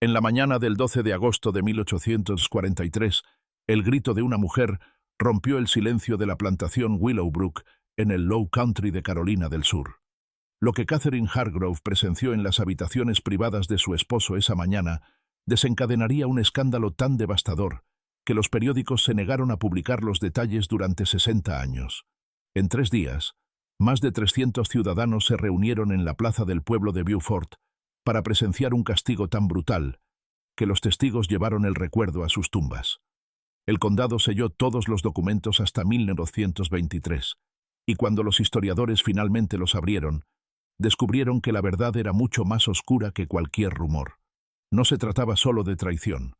En la mañana del 12 de agosto de 1843, el grito de una mujer rompió el silencio de la plantación Willowbrook en el Low Country de Carolina del Sur. Lo que Catherine Hargrove presenció en las habitaciones privadas de su esposo esa mañana desencadenaría un escándalo tan devastador que los periódicos se negaron a publicar los detalles durante 60 años. En 3 días, más de 300 ciudadanos se reunieron en la plaza del pueblo de Beaufort para presenciar un castigo tan brutal que los testigos llevaron el recuerdo a sus tumbas. El condado selló todos los documentos hasta 1923, y cuando los historiadores finalmente los abrieron, descubrieron que la verdad era mucho más oscura que cualquier rumor. No se trataba solo de traición.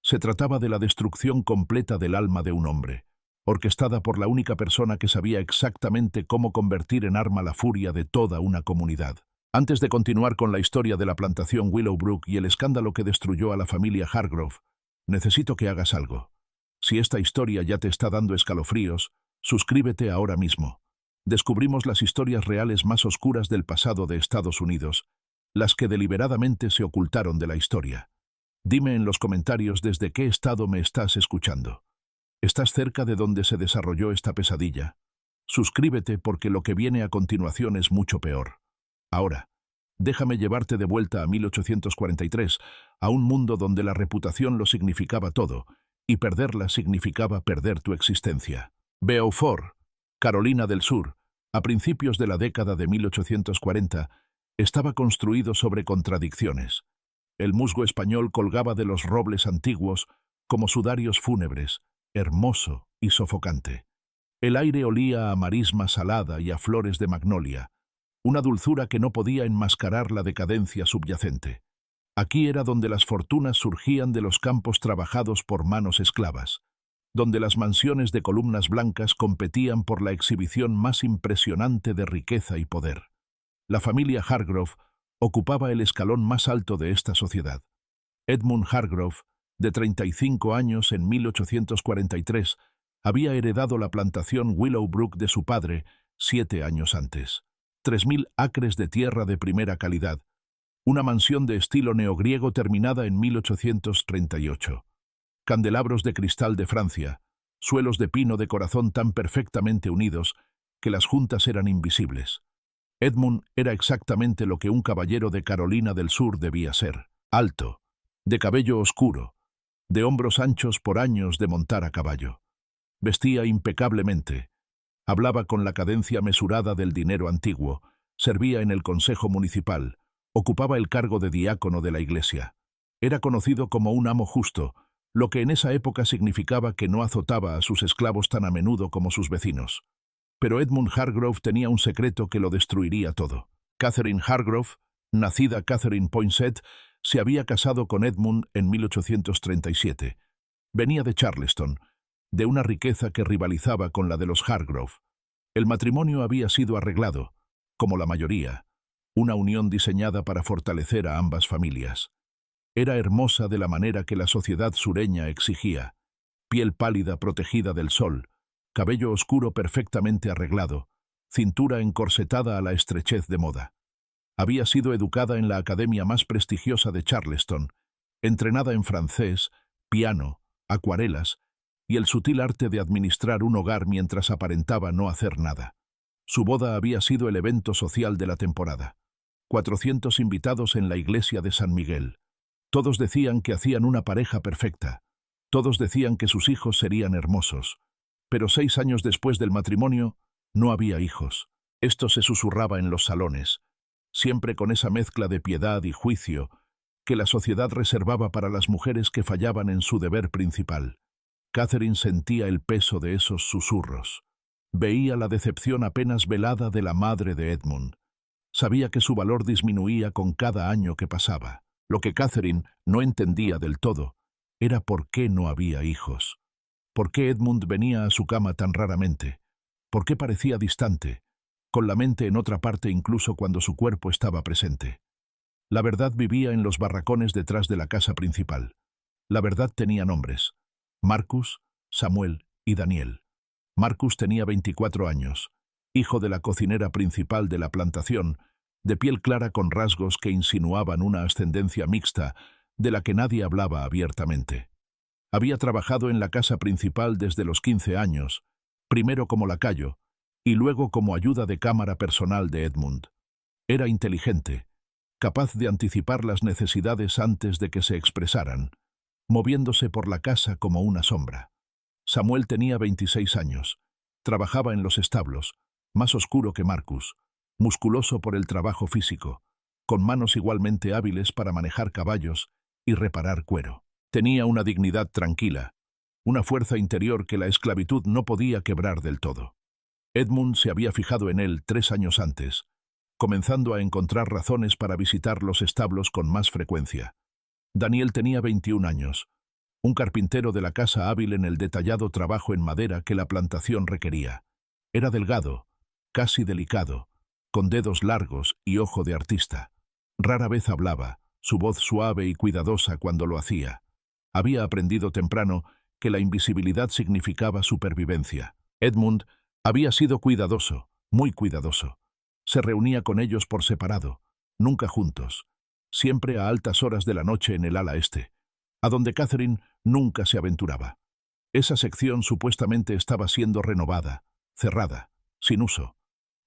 Se trataba de la destrucción completa del alma de un hombre, orquestada por la única persona que sabía exactamente cómo convertir en arma la furia de toda una comunidad. Antes de continuar con la historia de la plantación Willowbrook y el escándalo que destruyó a la familia Hargrove, necesito que hagas algo. Si esta historia ya te está dando escalofríos, suscríbete ahora mismo. Descubrimos las historias reales más oscuras del pasado de Estados Unidos, las que deliberadamente se ocultaron de la historia. Dime en los comentarios desde qué estado me estás escuchando. ¿Estás cerca de donde se desarrolló esta pesadilla? Suscríbete porque lo que viene a continuación es mucho peor. Ahora, déjame llevarte de vuelta a 1843, a un mundo donde la reputación lo significaba todo, y perderla significaba perder tu existencia. Beaufort, Carolina del Sur, a principios de la década de 1840, estaba construido sobre contradicciones. El musgo español colgaba de los robles antiguos como sudarios fúnebres, hermoso y sofocante. El aire olía a marisma salada y a flores de magnolia, una dulzura que no podía enmascarar la decadencia subyacente. Aquí era donde las fortunas surgían de los campos trabajados por manos esclavas, donde las mansiones de columnas blancas competían por la exhibición más impresionante de riqueza y poder. La familia Hargrove ocupaba el escalón más alto de esta sociedad. Edmund Hargrove, de 35 años en 1843, había heredado la plantación Willowbrook de su padre 7 años antes. 3.000 acres de tierra de primera calidad, una mansión de estilo neogriego terminada en 1838. Candelabros de cristal de Francia, suelos de pino de corazón tan perfectamente unidos que las juntas eran invisibles. Edmund era exactamente lo que un caballero de Carolina del Sur debía ser: alto, de cabello oscuro, de hombros anchos por años de montar a caballo. Vestía impecablemente, hablaba con la cadencia mesurada del dinero antiguo, servía en el consejo municipal, ocupaba el cargo de diácono de la iglesia. Era conocido como un amo justo, lo que en esa época significaba que no azotaba a sus esclavos tan a menudo como sus vecinos. Pero Edmund Hargrove tenía un secreto que lo destruiría todo. Catherine Hargrove, nacida Catherine Poinsett, se había casado con Edmund en 1837. Venía de Charleston, de una riqueza que rivalizaba con la de los Hargrove. El matrimonio había sido arreglado, como la mayoría, una unión diseñada para fortalecer a ambas familias. Era hermosa de la manera que la sociedad sureña exigía: piel pálida protegida del sol, cabello oscuro perfectamente arreglado, cintura encorsetada a la estrechez de moda. Había sido educada en la academia más prestigiosa de Charleston, entrenada en francés, piano, acuarelas y el sutil arte de administrar un hogar mientras aparentaba no hacer nada. Su boda había sido el evento social de la temporada. 400 invitados en la iglesia de San Miguel. Todos decían que hacían una pareja perfecta. Todos decían que sus hijos serían hermosos. Pero 6 años después del matrimonio, no había hijos. Esto se susurraba en los salones, siempre con esa mezcla de piedad y juicio que la sociedad reservaba para las mujeres que fallaban en su deber principal. Catherine sentía el peso de esos susurros. Veía la decepción apenas velada de la madre de Edmund. Sabía que su valor disminuía con cada año que pasaba. Lo que Catherine no entendía del todo era por qué no había hijos. ¿Por qué Edmund venía a su cama tan raramente? ¿Por qué parecía distante, con la mente en otra parte incluso cuando su cuerpo estaba presente? La verdad vivía en los barracones detrás de la casa principal. La verdad tenía nombres: Marcus, Samuel y Daniel. Marcus tenía 24 años, hijo de la cocinera principal de la plantación, de piel clara con rasgos que insinuaban una ascendencia mixta de la que nadie hablaba abiertamente. Había trabajado en la casa principal desde los 15 años, primero como lacayo y luego como ayuda de cámara personal de Edmund. Era inteligente, capaz de anticipar las necesidades antes de que se expresaran, moviéndose por la casa como una sombra. Samuel tenía 26 años, trabajaba en los establos, más oscuro que Marcus, musculoso por el trabajo físico, con manos igualmente hábiles para manejar caballos y reparar cuero. Tenía una dignidad tranquila, una fuerza interior que la esclavitud no podía quebrar del todo. Edmund se había fijado en él 3 años antes, comenzando a encontrar razones para visitar los establos con más frecuencia. Daniel tenía 21 años, un carpintero de la casa hábil en el detallado trabajo en madera que la plantación requería. Era delgado, casi delicado, con dedos largos y ojo de artista. Rara vez hablaba, su voz suave y cuidadosa cuando lo hacía. Había aprendido temprano que la invisibilidad significaba supervivencia. Edmund había sido cuidadoso, muy cuidadoso. Se reunía con ellos por separado, nunca juntos, siempre a altas horas de la noche en el ala este, a donde Catherine nunca se aventuraba. Esa sección supuestamente estaba siendo renovada, cerrada, sin uso.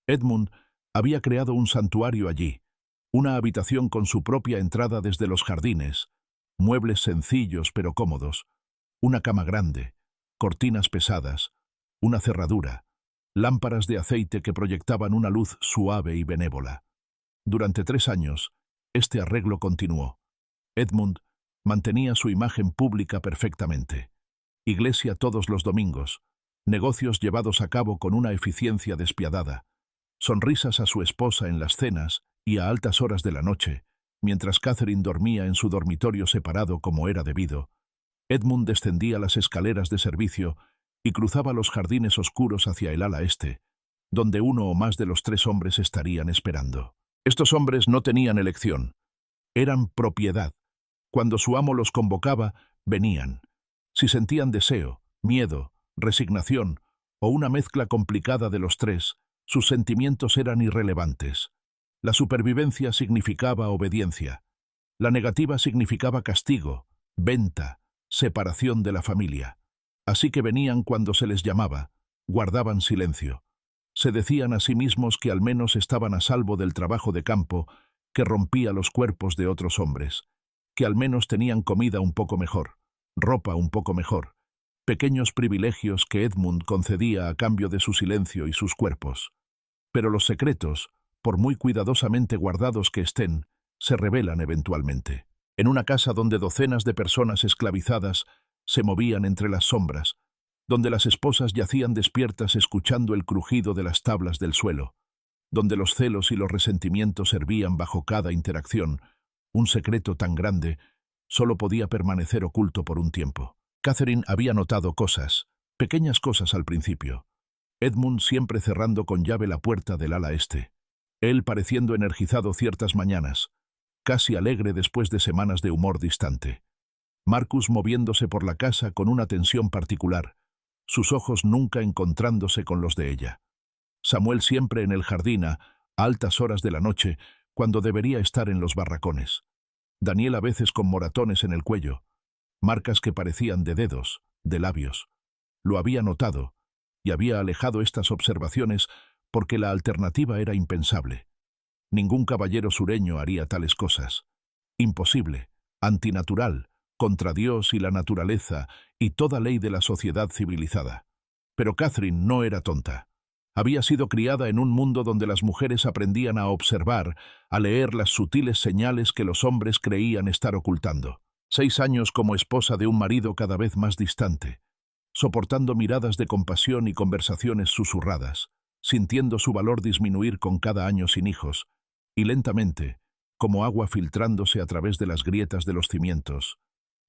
Edmund había creado un santuario allí, una habitación con su propia entrada desde los jardines, muebles sencillos pero cómodos, una cama grande, cortinas pesadas, una cerradura, lámparas de aceite que proyectaban una luz suave y benévola. Durante 3 años, este arreglo continuó. Edmund mantenía su imagen pública perfectamente. Iglesia todos los domingos, negocios llevados a cabo con una eficiencia despiadada, sonrisas a su esposa en las cenas y a altas horas de la noche, mientras Catherine dormía en su dormitorio separado como era debido. Edmund descendía las escaleras de servicio y cruzaba los jardines oscuros hacia el ala este, donde uno o más de los 3 hombres estarían esperando. Estos hombres no tenían elección. Eran propiedad. Cuando su amo los convocaba, venían. Si sentían deseo, miedo, resignación o una mezcla complicada de los 3, sus sentimientos eran irrelevantes. La supervivencia significaba obediencia. La negativa significaba castigo, venta, separación de la familia. Así que venían cuando se les llamaba, guardaban silencio. Se decían a sí mismos que al menos estaban a salvo del trabajo de campo que rompía los cuerpos de otros hombres, que al menos tenían comida un poco mejor, ropa un poco mejor, pequeños privilegios que Edmund concedía a cambio de su silencio y sus cuerpos. Pero los secretos, por muy cuidadosamente guardados que estén, se revelan eventualmente. En una casa donde docenas de personas esclavizadas se movían entre las sombras, donde las esposas yacían despiertas escuchando el crujido de las tablas del suelo, donde los celos y los resentimientos hervían bajo cada interacción, un secreto tan grande solo podía permanecer oculto por un tiempo. Catherine había notado cosas, pequeñas cosas al principio. Edmund siempre cerrando con llave la puerta del ala este. Él pareciendo energizado ciertas mañanas, casi alegre después de semanas de humor distante. Marcus moviéndose por la casa con una tensión particular, sus ojos nunca encontrándose con los de ella. Samuel siempre en el jardín a altas horas de la noche, cuando debería estar en los barracones. Daniel a veces con moratones en el cuello, marcas que parecían de dedos, de labios. Lo había notado, y había alejado estas observaciones porque la alternativa era impensable. Ningún caballero sureño haría tales cosas. Imposible, antinatural, contra Dios y la naturaleza y toda ley de la sociedad civilizada. Pero Catherine no era tonta. Había sido criada en un mundo donde las mujeres aprendían a observar, a leer las sutiles señales que los hombres creían estar ocultando. 6 años como esposa de un marido cada vez más distante, soportando miradas de compasión y conversaciones susurradas, sintiendo su valor disminuir con cada año sin hijos, y lentamente, como agua filtrándose a través de las grietas de los cimientos,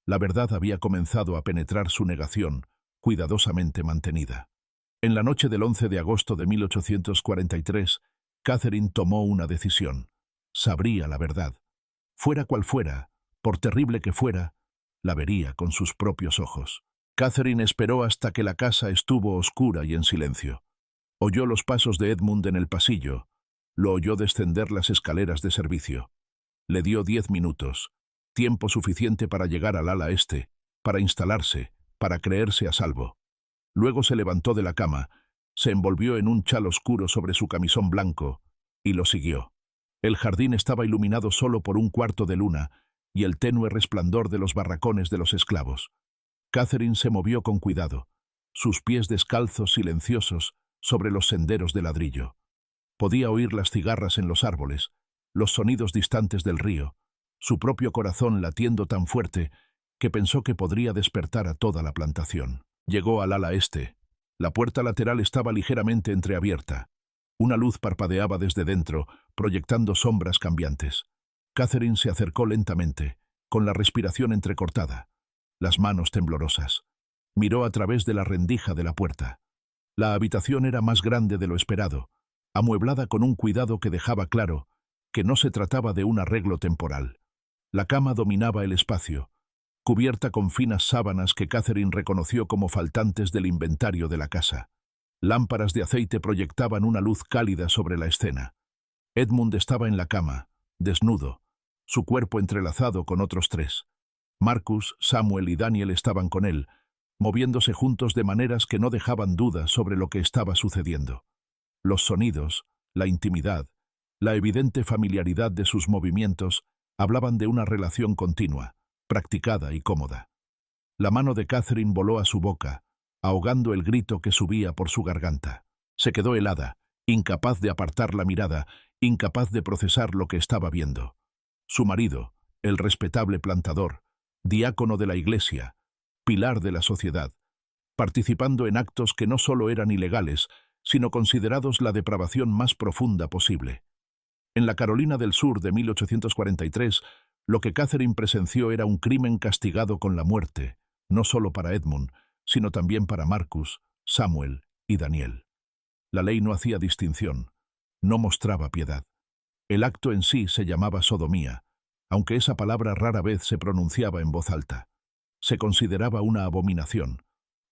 la verdad había comenzado a penetrar su negación, cuidadosamente mantenida. En la noche del 11 de agosto de 1843, Catherine tomó una decisión. Sabría la verdad. Fuera cual fuera, por terrible que fuera, la vería con sus propios ojos. Catherine esperó hasta que la casa estuvo oscura y en silencio. Oyó los pasos de Edmund en el pasillo, lo oyó descender las escaleras de servicio. Le dio 10 minutos. tiempo suficiente para llegar al ala este, para instalarse, para creerse a salvo. Luego se levantó de la cama, se envolvió en un chal oscuro sobre su camisón blanco y lo siguió. El jardín estaba iluminado solo por un cuarto de luna y el tenue resplandor de los barracones de los esclavos. Catherine se movió con cuidado, sus pies descalzos silenciosos sobre los senderos de ladrillo. Podía oír las cigarras en los árboles, los sonidos distantes del río, su propio corazón latiendo tan fuerte que pensó que podría despertar a toda la plantación. Llegó al ala este. La puerta lateral estaba ligeramente entreabierta. Una luz parpadeaba desde dentro, proyectando sombras cambiantes. Catherine se acercó lentamente, con la respiración entrecortada, las manos temblorosas. Miró a través de la rendija de la puerta. La habitación era más grande de lo esperado, amueblada con un cuidado que dejaba claro que no se trataba de un arreglo temporal. La cama dominaba el espacio, cubierta con finas sábanas que Catherine reconoció como faltantes del inventario de la casa. Lámparas de aceite proyectaban una luz cálida sobre la escena. Edmund estaba en la cama, desnudo, su cuerpo entrelazado con otros tres. Marcus, Samuel y Daniel estaban con él, moviéndose juntos de maneras que no dejaban dudas sobre lo que estaba sucediendo. Los sonidos, la intimidad, la evidente familiaridad de sus movimientos hablaban de una relación continua, practicada y cómoda. La mano de Catherine voló a su boca, ahogando el grito que subía por su garganta. Se quedó helada, incapaz de apartar la mirada, incapaz de procesar lo que estaba viendo. Su marido, el respetable plantador, diácono de la iglesia, pilar de la sociedad, participando en actos que no solo eran ilegales, sino considerados la depravación más profunda posible. En la Carolina del Sur de 1843, lo que Catherine presenció era un crimen castigado con la muerte, no solo para Edmund, sino también para Marcus, Samuel y Daniel. La ley no hacía distinción, no mostraba piedad. El acto en sí se llamaba sodomía, aunque esa palabra rara vez se pronunciaba en voz alta. Se consideraba una abominación,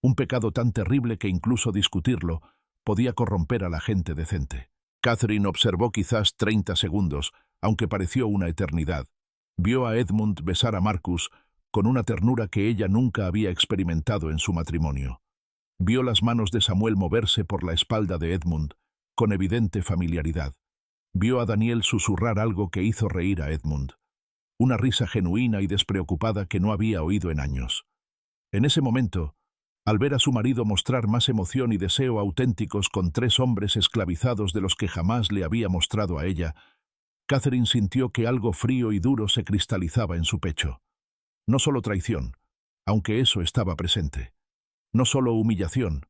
un pecado tan terrible que incluso discutirlo podía corromper a la gente decente. Catherine observó quizás 30 segundos, aunque pareció una eternidad. Vio a Edmund besar a Marcus con una ternura que ella nunca había experimentado en su matrimonio. Vio las manos de Samuel moverse por la espalda de Edmund, con evidente familiaridad. Vio a Daniel susurrar algo que hizo reír a Edmund. Una risa genuina y despreocupada que no había oído en años. En ese momento, al ver a su marido mostrar más emoción y deseo auténticos con tres hombres esclavizados de los que jamás le había mostrado a ella, Catherine sintió que algo frío y duro se cristalizaba en su pecho. No solo traición, aunque eso estaba presente. No solo humillación,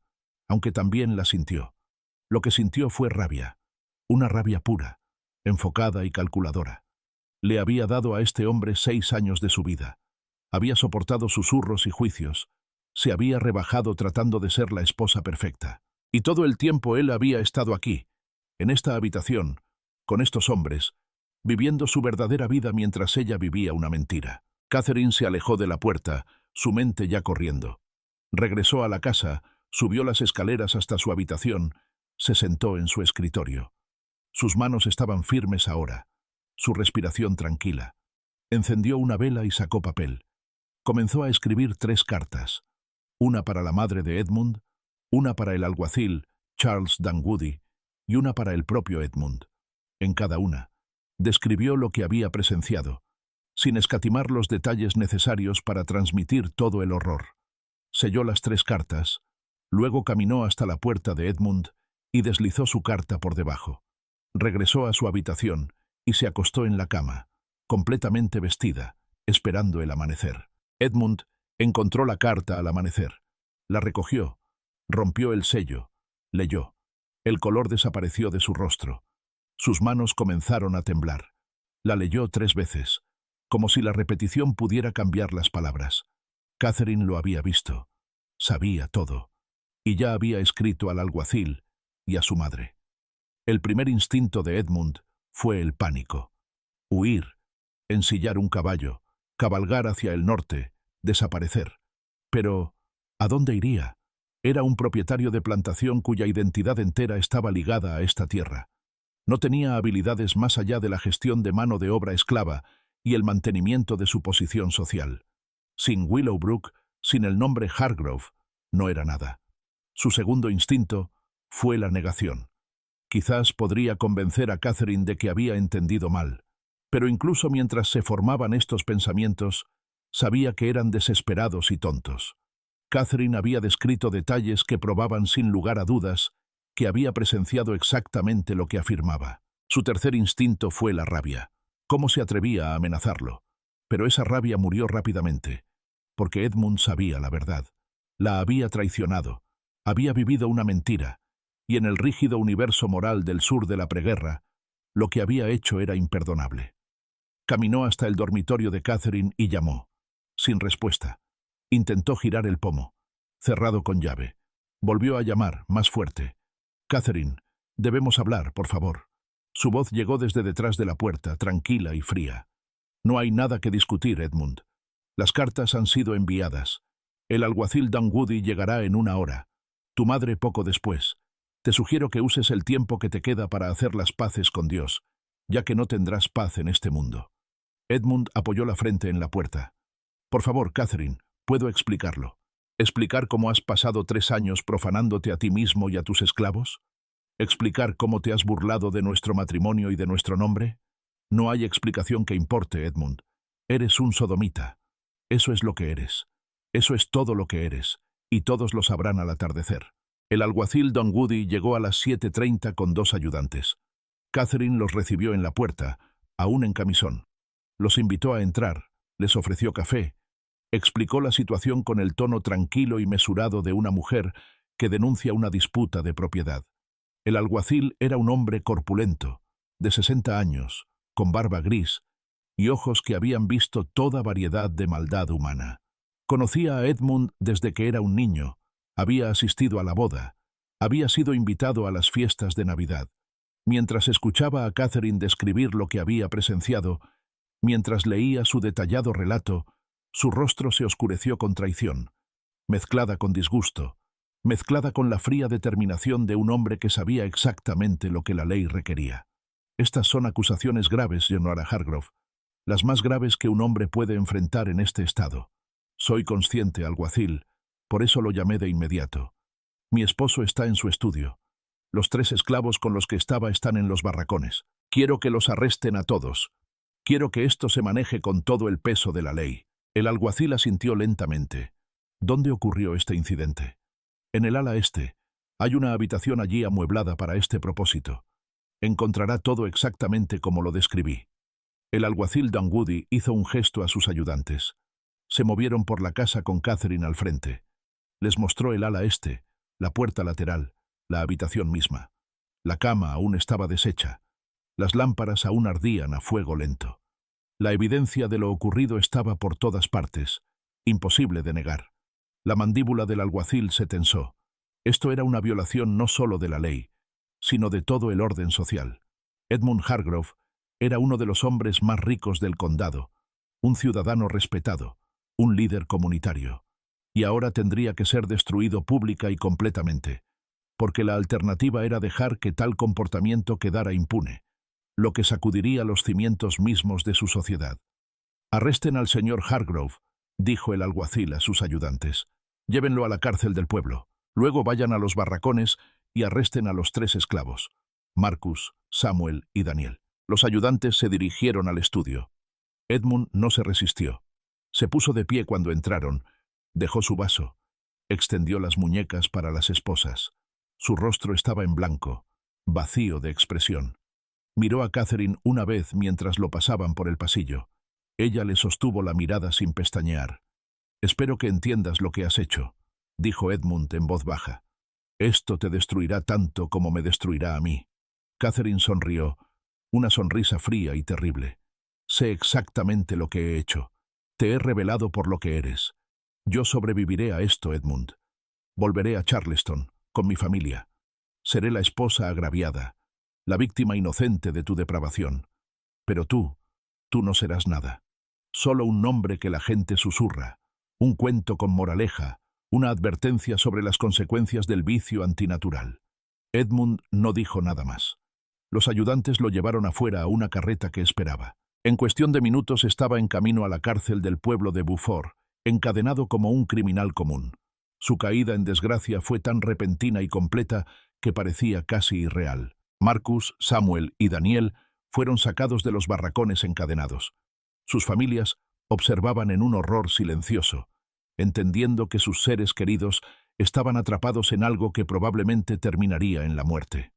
aunque también la sintió. Lo que sintió fue rabia, una rabia pura, enfocada y calculadora. Le había dado a este hombre 6 años de su vida. Había soportado susurros y juicios. Se había rebajado tratando de ser la esposa perfecta. Y todo el tiempo él había estado aquí, en esta habitación, con estos hombres, viviendo su verdadera vida mientras ella vivía una mentira. Catherine se alejó de la puerta, su mente ya corriendo. Regresó a la casa, subió las escaleras hasta su habitación, se sentó en su escritorio. Sus manos estaban firmes ahora, su respiración tranquila. Encendió una vela y sacó papel. Comenzó a escribir 3 cartas. Una para la madre de Edmund, una para el alguacil, Charles Dunwoody, y una para el propio Edmund. En cada una, describió lo que había presenciado, sin escatimar los detalles necesarios para transmitir todo el horror. Selló las 3 cartas, luego caminó hasta la puerta de Edmund y deslizó su carta por debajo. Regresó a su habitación y se acostó en la cama, completamente vestida, esperando el amanecer. Edmund encontró la carta al amanecer. La recogió, rompió el sello, leyó. El color desapareció de su rostro. Sus manos comenzaron a temblar. La leyó 3 veces, como si la repetición pudiera cambiar las palabras. Catherine lo había visto, sabía todo, y ya había escrito al alguacil y a su madre. El primer instinto de Edmund fue el pánico. Huir, ensillar un caballo, cabalgar hacia el norte, desaparecer. Pero, ¿a dónde iría? Era un propietario de plantación cuya identidad entera estaba ligada a esta tierra. No tenía habilidades más allá de la gestión de mano de obra esclava, y el mantenimiento de su posición social. Sin Willowbrook, sin el nombre Hargrove, no era nada. Su segundo instinto fue la negación. Quizás podría convencer a Catherine de que había entendido mal, pero incluso mientras se formaban estos pensamientos, sabía que eran desesperados y tontos. Catherine había descrito detalles que probaban sin lugar a dudas que había presenciado exactamente lo que afirmaba. Su tercer instinto fue la rabia. ¿Cómo se atrevía a amenazarlo? Pero esa rabia murió rápidamente, porque Edmund sabía la verdad. La había traicionado, había vivido una mentira, y en el rígido universo moral del sur de la preguerra, lo que había hecho era imperdonable. Caminó hasta el dormitorio de Catherine y llamó. Sin respuesta. Intentó girar el pomo, cerrado con llave. Volvió a llamar, más fuerte. «Catherine, debemos hablar, por favor». Su voz llegó desde detrás de la puerta, tranquila y fría. «No hay nada que discutir, Edmund. Las cartas han sido enviadas. El alguacil Dunwoody llegará en 1 hora. Tu madre poco después. Te sugiero que uses el tiempo que te queda para hacer las paces con Dios, ya que no tendrás paz en este mundo». Edmund apoyó la frente en la puerta. «Por favor, Catherine, puedo explicarlo. ¿Explicar cómo has pasado 3 años profanándote a ti mismo y a tus esclavos? ¿Explicar cómo te has burlado de nuestro matrimonio y de nuestro nombre? No hay explicación que importe, Edmund. Eres un sodomita. Eso es lo que eres. Eso es todo lo que eres, y todos lo sabrán al atardecer». El alguacil Dunwoody llegó a las 7:30 con 2 ayudantes. Catherine los recibió en la puerta, aún en camisón. Los invitó a entrar, les ofreció café. Explicó la situación con el tono tranquilo y mesurado de una mujer que denuncia una disputa de propiedad. El alguacil era un hombre corpulento, de 60 años, con barba gris y ojos que habían visto toda variedad de maldad humana. Conocía a Edmund desde que era un niño, había asistido a la boda, había sido invitado a las fiestas de Navidad. Mientras escuchaba a Catherine describir lo que había presenciado, mientras leía su detallado relato, su rostro se oscureció con traición, mezclada con disgusto, mezclada con la fría determinación de un hombre que sabía exactamente lo que la ley requería. Estas son acusaciones graves, Leonora Hargrove, las más graves que un hombre puede enfrentar en este estado. Soy consciente, alguacil, por eso lo llamé de inmediato. Mi esposo está en su estudio. Los 3 esclavos con los que estaba están en los barracones. Quiero que los arresten a todos. Quiero que esto se maneje con todo el peso de la ley. El alguacil asintió lentamente. ¿Dónde ocurrió este incidente? En el ala este. Hay una habitación allí amueblada para este propósito. Encontrará todo exactamente como lo describí. El alguacil Dunwoody hizo un gesto a sus ayudantes. Se movieron por la casa con Catherine al frente. Les mostró el ala este, la puerta lateral, la habitación misma. La cama aún estaba deshecha. Las lámparas aún ardían a fuego lento. La evidencia de lo ocurrido estaba por todas partes, imposible de negar. La mandíbula del alguacil se tensó. Esto era una violación no solo de la ley, sino de todo el orden social. Edmund Hargrove era uno de los hombres más ricos del condado, un ciudadano respetado, un líder comunitario. Y ahora tendría que ser destruido pública y completamente, porque la alternativa era dejar que tal comportamiento quedara impune, lo que sacudiría los cimientos mismos de su sociedad. «Arresten al señor Hargrove», dijo el alguacil a sus ayudantes. «Llévenlo a la cárcel del pueblo. Luego vayan a los barracones y arresten a los 3 esclavos, Marcus, Samuel y Daniel». Los ayudantes se dirigieron al estudio. Edmund no se resistió. Se puso de pie cuando entraron, dejó su vaso, extendió las muñecas para las esposas. Su rostro estaba en blanco, vacío de expresión. Miró a Catherine una vez mientras lo pasaban por el pasillo. Ella le sostuvo la mirada sin pestañear. «Espero que entiendas lo que has hecho», dijo Edmund en voz baja. «Esto te destruirá tanto como me destruirá a mí». Catherine sonrió, una sonrisa fría y terrible. «Sé exactamente lo que he hecho. Te he revelado por lo que eres. Yo sobreviviré a esto, Edmund. Volveré a Charleston, con mi familia. Seré la esposa agraviada, la víctima inocente de tu depravación. Pero tú no serás nada. Solo un nombre que la gente susurra, un cuento con moraleja, una advertencia sobre las consecuencias del vicio antinatural». Edmund no dijo nada más. Los ayudantes lo llevaron afuera a una carreta que esperaba. En cuestión de minutos estaba en camino a la cárcel del pueblo de Beaufort, encadenado como un criminal común. Su caída en desgracia fue tan repentina y completa que parecía casi irreal. Marcus, Samuel y Daniel fueron sacados de los barracones encadenados. Sus familias observaban en un horror silencioso, entendiendo que sus seres queridos estaban atrapados en algo que probablemente terminaría en la muerte.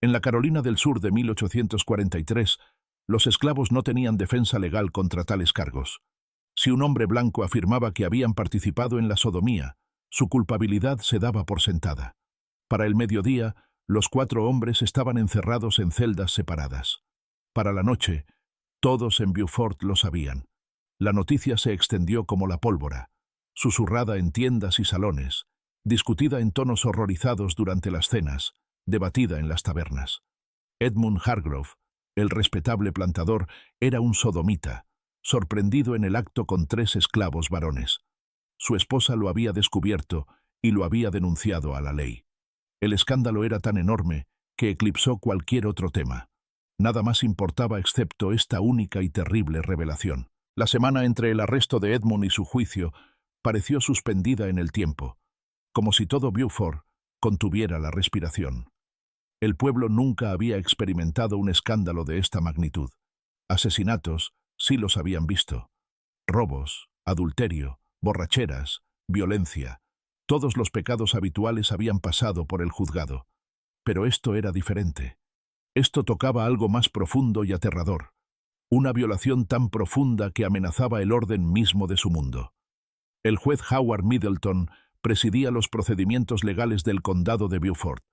En la Carolina del Sur de 1843, los esclavos no tenían defensa legal contra tales cargos. Si un hombre blanco afirmaba que habían participado en la sodomía, su culpabilidad se daba por sentada. Para el mediodía, los 4 hombres estaban encerrados en celdas separadas. Para la noche, todos en Beaufort lo sabían. La noticia se extendió como la pólvora, susurrada en tiendas y salones, discutida en tonos horrorizados durante las cenas, debatida en las tabernas. Edmund Hargrove, el respetable plantador, era un sodomita, sorprendido en el acto con 3 esclavos varones. Su esposa lo había descubierto y lo había denunciado a la ley. El escándalo era tan enorme que eclipsó cualquier otro tema. Nada más importaba excepto esta única y terrible revelación. La semana entre el arresto de Edmund y su juicio pareció suspendida en el tiempo, como si todo Beaufort contuviera la respiración. El pueblo nunca había experimentado un escándalo de esta magnitud. Asesinatos sí los habían visto. Robos, adulterio, borracheras, violencia. Todos los pecados habituales habían pasado por el juzgado. Pero esto era diferente. Esto tocaba algo más profundo y aterrador. Una violación tan profunda que amenazaba el orden mismo de su mundo. El juez Howard Middleton presidía los procedimientos legales del condado de Beaufort.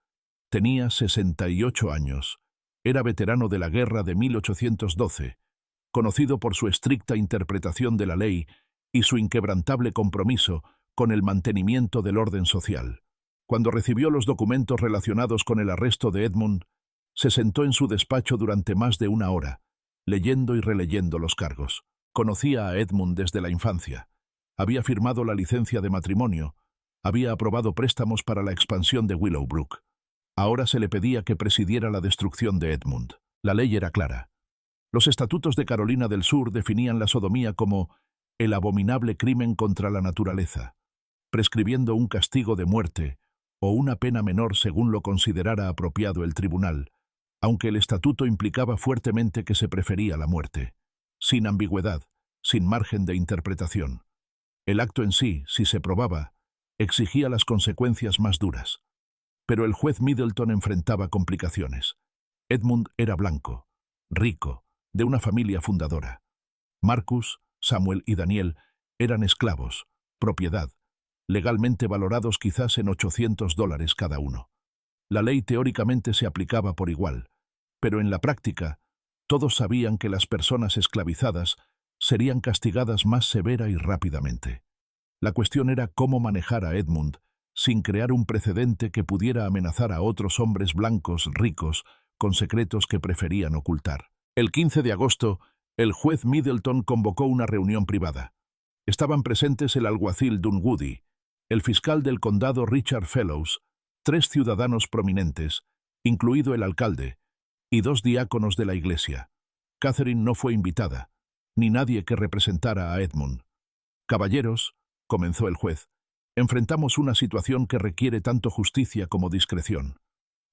Tenía 68 años. Era veterano de la guerra de 1812, conocido por su estricta interpretación de la ley y su inquebrantable compromiso con el mantenimiento del orden social. Cuando recibió los documentos relacionados con el arresto de Edmund, se sentó en su despacho durante más de 1 hora, leyendo y releyendo los cargos. Conocía a Edmund desde la infancia. Había firmado la licencia de matrimonio. Había aprobado préstamos para la expansión de Willowbrook. Ahora se le pedía que presidiera la destrucción de Edmund. La ley era clara. Los estatutos de Carolina del Sur definían la sodomía como el abominable crimen contra la naturaleza, prescribiendo un castigo de muerte o una pena menor según lo considerara apropiado el tribunal, aunque el estatuto implicaba fuertemente que se prefería la muerte, sin ambigüedad, sin margen de interpretación. El acto en sí, si se probaba, exigía las consecuencias más duras. Pero el juez Middleton enfrentaba complicaciones. Edmund era blanco, rico, de una familia fundadora. Marcus, Samuel y Daniel eran esclavos, propiedad, legalmente valorados quizás en $800 cada uno. La ley teóricamente se aplicaba por igual, pero en la práctica, todos sabían que las personas esclavizadas serían castigadas más severa y rápidamente. La cuestión era cómo manejar a Edmund sin crear un precedente que pudiera amenazar a otros hombres blancos ricos con secretos que preferían ocultar. El 15 de agosto, el juez Middleton convocó una reunión privada. Estaban presentes el alguacil Dunwoody, el fiscal del condado Richard Fellows, 3 ciudadanos prominentes, incluido el alcalde, y 2 diáconos de la iglesia. Catherine no fue invitada, ni nadie que representara a Edmund. «Caballeros», comenzó el juez, «enfrentamos una situación que requiere tanto justicia como discreción.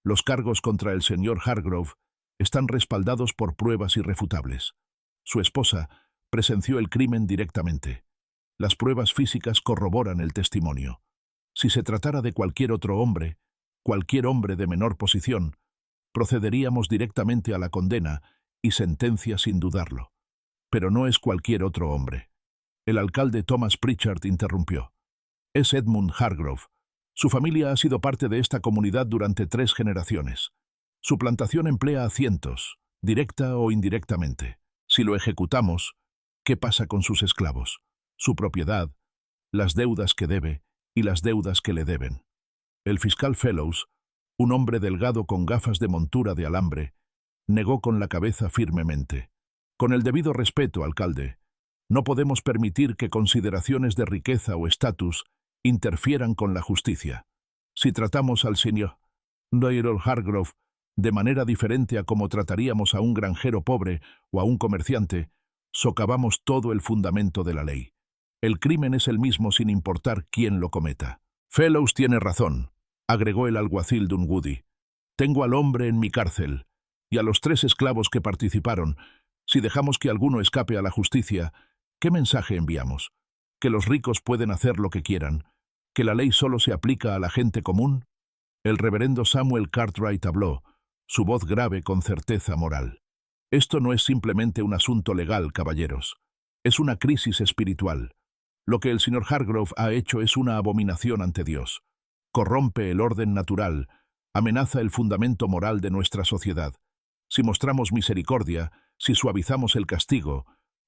Los cargos contra el señor Hargrove están respaldados por pruebas irrefutables. Su esposa presenció el crimen directamente. Las pruebas físicas corroboran el testimonio. Si se tratara de cualquier otro hombre, cualquier hombre de menor posición, procederíamos directamente a la condena y sentencia sin dudarlo. Pero no es cualquier otro hombre». El alcalde Thomas Pritchard interrumpió. «Es Edmund Hargrove. Su familia ha sido parte de esta comunidad durante 3 generaciones. Su plantación emplea a cientos, directa o indirectamente. Si lo ejecutamos, ¿qué pasa con sus esclavos? Su propiedad, las deudas que debe y las deudas que le deben». El fiscal Fellows, un hombre delgado con gafas de montura de alambre, negó con la cabeza firmemente. «Con el debido respeto, alcalde, no podemos permitir que consideraciones de riqueza o estatus interfieran con la justicia. Si tratamos al señor Hargrove De manera diferente a como trataríamos a un granjero pobre o a un comerciante, socavamos todo el fundamento de la ley. El crimen es el mismo sin importar quién lo cometa. Fellows tiene razón, agregó el alguacil Dunwoody. Tengo al hombre en mi cárcel, y a los 3 esclavos que participaron. Si dejamos que alguno escape a la justicia, ¿qué mensaje enviamos? ¿Que los ricos pueden hacer lo que quieran? ¿Que la ley solo se aplica a la gente común? El reverendo Samuel Cartwright habló, su voz grave con certeza moral. Esto no es simplemente un asunto legal, caballeros. Es una crisis espiritual. Lo que el señor Hargrove ha hecho es una abominación ante Dios. Corrompe el orden natural, amenaza el fundamento moral de nuestra sociedad. Si mostramos misericordia, si suavizamos el castigo,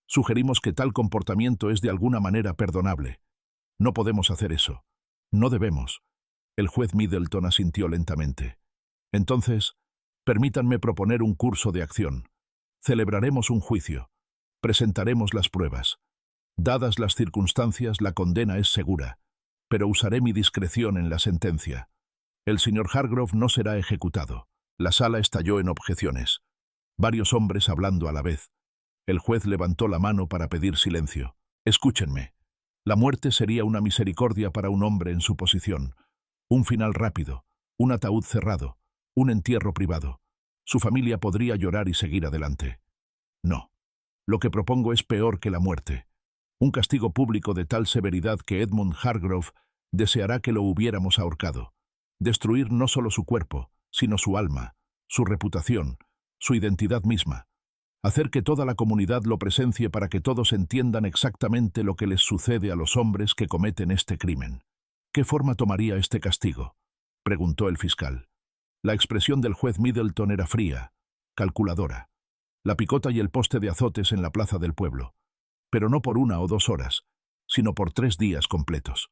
sugerimos que tal comportamiento es de alguna manera perdonable. No podemos hacer eso. No debemos. El juez Middleton asintió lentamente. Entonces, permítanme proponer un curso de acción. Celebraremos un juicio. Presentaremos las pruebas. Dadas las circunstancias, la condena es segura, pero usaré mi discreción en la sentencia. El señor Hargrove no será ejecutado. La sala estalló en objeciones. Varios hombres hablando a la vez. El juez levantó la mano para pedir silencio. Escúchenme. La muerte sería una misericordia para un hombre en su posición. Un final rápido, un ataúd cerrado, un entierro privado. Su familia podría llorar y seguir adelante. No. Lo que propongo es peor que la muerte. Un castigo público de tal severidad que Edmund Hargrove deseará que lo hubiéramos ahorcado. Destruir no solo su cuerpo, sino su alma, su reputación, su identidad misma. Hacer que toda la comunidad lo presencie para que todos entiendan exactamente lo que les sucede a los hombres que cometen este crimen. ¿Qué forma tomaría este castigo?, preguntó el fiscal. La expresión del juez Middleton era fría, calculadora. La picota y el poste de azotes en la plaza del pueblo. Pero no por 1 o 2 horas, sino por 3 días completos.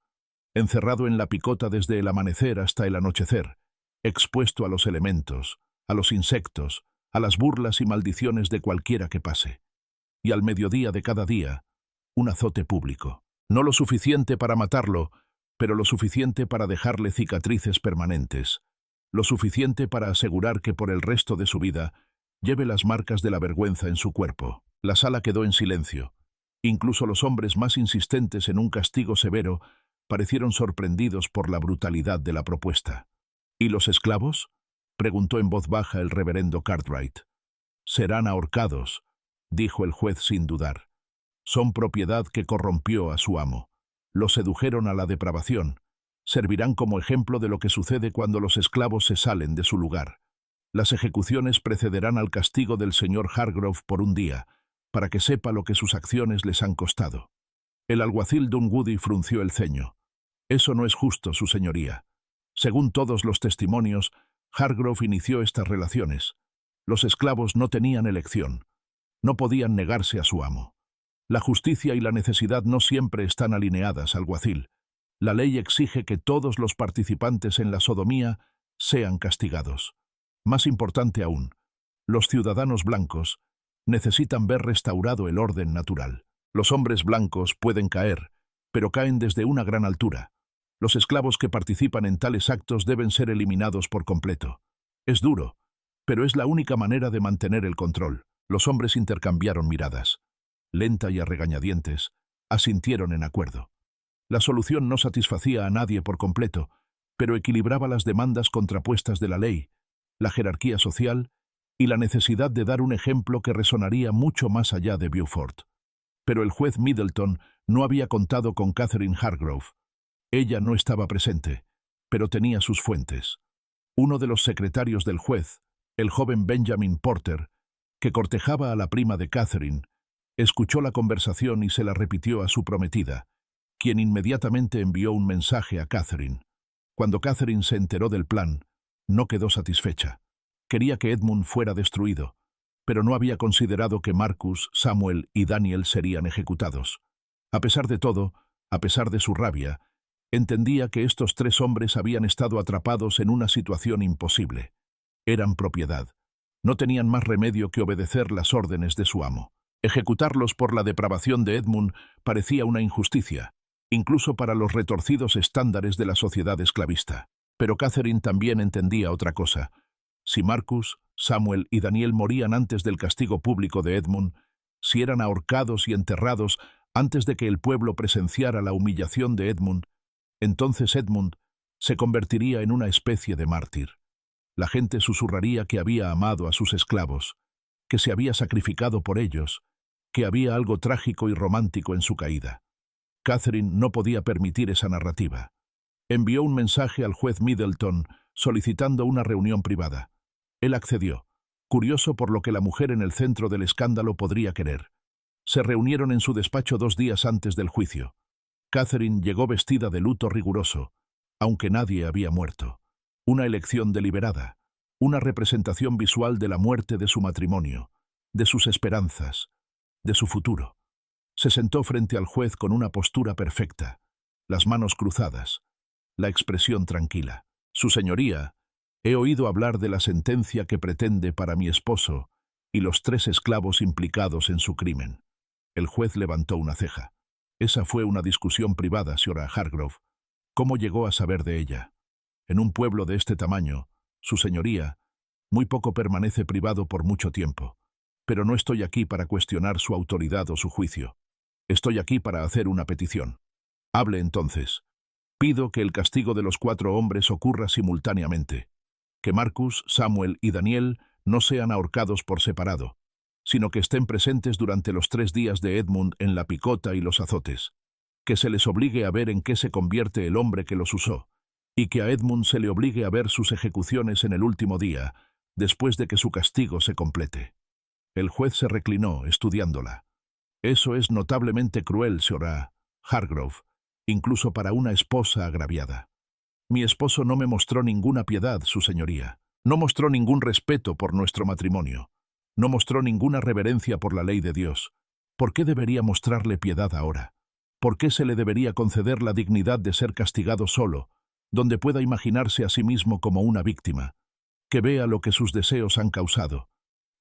Encerrado en la picota desde el amanecer hasta el anochecer, expuesto a los elementos, a los insectos, a las burlas y maldiciones de cualquiera que pase. Y al mediodía de cada día, un azote público. No lo suficiente para matarlo, pero lo suficiente para dejarle cicatrices permanentes. Lo suficiente para asegurar que por el resto de su vida lleve las marcas de la vergüenza en su cuerpo. La sala quedó en silencio. Incluso los hombres más insistentes en un castigo severo parecieron sorprendidos por la brutalidad de la propuesta. ¿Y los esclavos?, preguntó en voz baja el reverendo Cartwright. Serán ahorcados, dijo el juez sin dudar. Son propiedad que corrompió a su amo. Los sedujeron a la depravación. Servirán como ejemplo de lo que sucede cuando los esclavos se salen de su lugar. Las ejecuciones precederán al castigo del señor Hargrove por un día, para que sepa lo que sus acciones les han costado. El alguacil Dunwoody frunció el ceño. Eso no es justo, su señoría. Según todos los testimonios, Hargrove inició estas relaciones. Los esclavos no tenían elección. No podían negarse a su amo. La justicia y la necesidad no siempre están alineadas, alguacil. La ley exige que todos los participantes en la sodomía sean castigados. Más importante aún, los ciudadanos blancos necesitan ver restaurado el orden natural. Los hombres blancos pueden caer, pero caen desde una gran altura. Los esclavos que participan en tales actos deben ser eliminados por completo. Es duro, pero es la única manera de mantener el control. Los hombres intercambiaron miradas. Lenta y a regañadientes, asintieron en acuerdo. La solución no satisfacía a nadie por completo, pero equilibraba las demandas contrapuestas de la ley, la jerarquía social y la necesidad de dar un ejemplo que resonaría mucho más allá de Beaufort. Pero el juez Middleton no había contado con Catherine Hargrove. Ella no estaba presente, pero tenía sus fuentes. Uno de los secretarios del juez, el joven Benjamin Porter, que cortejaba a la prima de Catherine, escuchó la conversación y se la repitió a su prometida, quien inmediatamente envió un mensaje a Catherine. Cuando Catherine se enteró del plan, no quedó satisfecha. Quería que Edmund fuera destruido, pero no había considerado que Marcus, Samuel y Daniel serían ejecutados. A pesar de todo, a pesar de su rabia, entendía que estos 3 hombres habían estado atrapados en una situación imposible. Eran propiedad. No tenían más remedio que obedecer las órdenes de su amo. Ejecutarlos por la depravación de Edmund parecía una injusticia, incluso para los retorcidos estándares de la sociedad esclavista. Pero Catherine también entendía otra cosa. Si Marcus, Samuel y Daniel morían antes del castigo público de Edmund, si eran ahorcados y enterrados antes de que el pueblo presenciara la humillación de Edmund, entonces Edmund se convertiría en una especie de mártir. La gente susurraría que había amado a sus esclavos, que se había sacrificado por ellos, que había algo trágico y romántico en su caída. Catherine no podía permitir esa narrativa. Envió un mensaje al juez Middleton solicitando una reunión privada. Él accedió, curioso por lo que la mujer en el centro del escándalo podría querer. Se reunieron en su despacho 2 días antes del juicio. Catherine llegó vestida de luto riguroso, aunque nadie había muerto. Una elección deliberada, una representación visual de la muerte de su matrimonio, de sus esperanzas, de su futuro. Se sentó frente al juez con una postura perfecta, las manos cruzadas, la expresión tranquila. Su señoría, he oído hablar de la sentencia que pretende para mi esposo y los 3 esclavos implicados en su crimen. El juez levantó una ceja. Esa fue una discusión privada, señora Hargrove. ¿Cómo llegó a saber de ella? En un pueblo de este tamaño, su señoría, muy poco permanece privado por mucho tiempo. Pero no estoy aquí para cuestionar su autoridad o su juicio. Estoy aquí para hacer una petición. Hable entonces. Pido que el castigo de los 4 hombres ocurra simultáneamente. Que Marcus, Samuel y Daniel no sean ahorcados por separado, sino que estén presentes durante los 3 días de Edmund en la picota y los azotes. Que se les obligue a ver en qué se convierte el hombre que los usó, y que a Edmund se le obligue a ver sus ejecuciones en el último día, después de que su castigo se complete. El juez se reclinó, estudiándola. Eso es notablemente cruel, señora Hargrove, incluso para una esposa agraviada. Mi esposo no me mostró ninguna piedad, su señoría. No mostró ningún respeto por nuestro matrimonio. No mostró ninguna reverencia por la ley de Dios. ¿Por qué debería mostrarle piedad ahora? ¿Por qué se le debería conceder la dignidad de ser castigado solo, donde pueda imaginarse a sí mismo como una víctima? Que vea lo que sus deseos han causado.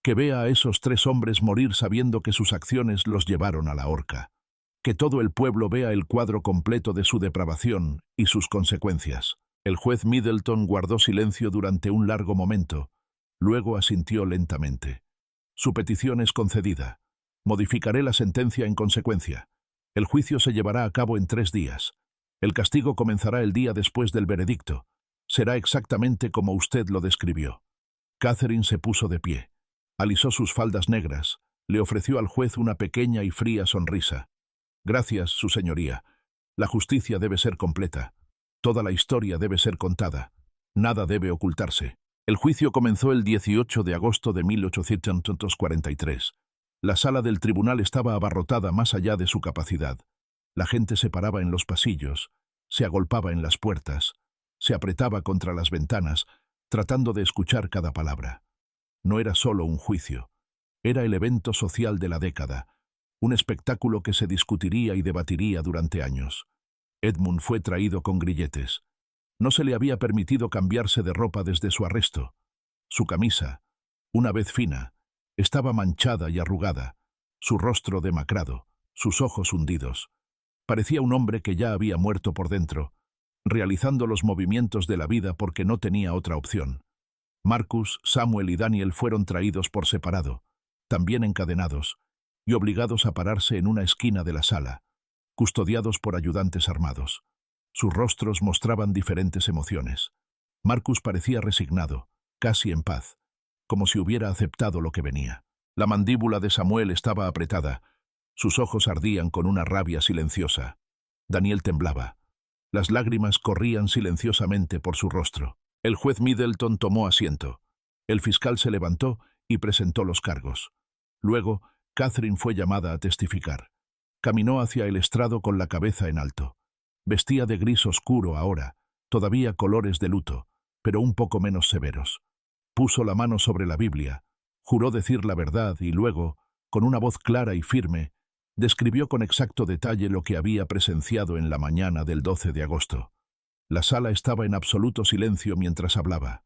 Que vea a esos 3 hombres morir sabiendo que sus acciones los llevaron a la horca. Que todo el pueblo vea el cuadro completo de su depravación y sus consecuencias. El juez Middleton guardó silencio durante un largo momento, luego asintió lentamente. Su petición es concedida. Modificaré la sentencia en consecuencia. El juicio se llevará a cabo en 3 días. El castigo comenzará el día después del veredicto. Será exactamente como usted lo describió. Catherine se puso de pie. Alisó sus faldas negras. Le ofreció al juez una pequeña y fría sonrisa. Gracias, su señoría. La justicia debe ser completa. Toda la historia debe ser contada. Nada debe ocultarse. El juicio comenzó el 18 de agosto de 1843. La sala del tribunal estaba abarrotada más allá de su capacidad. La gente se paraba en los pasillos, se agolpaba en las puertas, se apretaba contra las ventanas, tratando de escuchar cada palabra. No era solo un juicio. Era el evento social de la década, un espectáculo que se discutiría y debatiría durante años. Edmund fue traído con grilletes. No se le había permitido cambiarse de ropa desde su arresto. Su camisa, una vez fina, estaba manchada y arrugada, su rostro demacrado, sus ojos hundidos. Parecía un hombre que ya había muerto por dentro, realizando los movimientos de la vida porque no tenía otra opción. Marcus, Samuel y Daniel fueron traídos por separado, también encadenados, y obligados a pararse en una esquina de la sala, custodiados por ayudantes armados. Sus rostros mostraban diferentes emociones. Marcus parecía resignado, casi en paz, como si hubiera aceptado lo que venía. La mandíbula de Samuel estaba apretada, sus ojos ardían con una rabia silenciosa. Daniel temblaba. Las lágrimas corrían silenciosamente por su rostro. El juez Middleton tomó asiento. El fiscal se levantó y presentó los cargos. Luego, Catherine fue llamada a testificar. Caminó hacia el estrado con la cabeza en alto. Vestía de gris oscuro ahora, todavía colores de luto, pero un poco menos severos. Puso la mano sobre la Biblia, juró decir la verdad y luego, con una voz clara y firme, describió con exacto detalle lo que había presenciado en la mañana del 12 de agosto. La sala estaba en absoluto silencio mientras hablaba.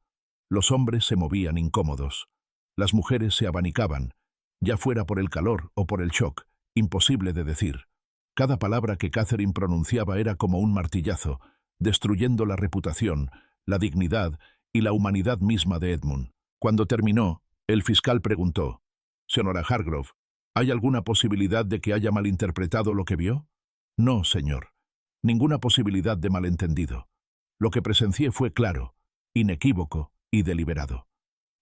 Los hombres se movían incómodos. Las mujeres se abanicaban, ya fuera por el calor o por el shock, imposible de decir. Cada palabra que Catherine pronunciaba era como un martillazo, destruyendo la reputación, la dignidad y la humanidad misma de Edmund. Cuando terminó, el fiscal preguntó: «Señora Hargrove, ¿hay alguna posibilidad de que haya malinterpretado lo que vio?» «No, señor. Ninguna posibilidad de malentendido. Lo que presencié fue claro, inequívoco y deliberado.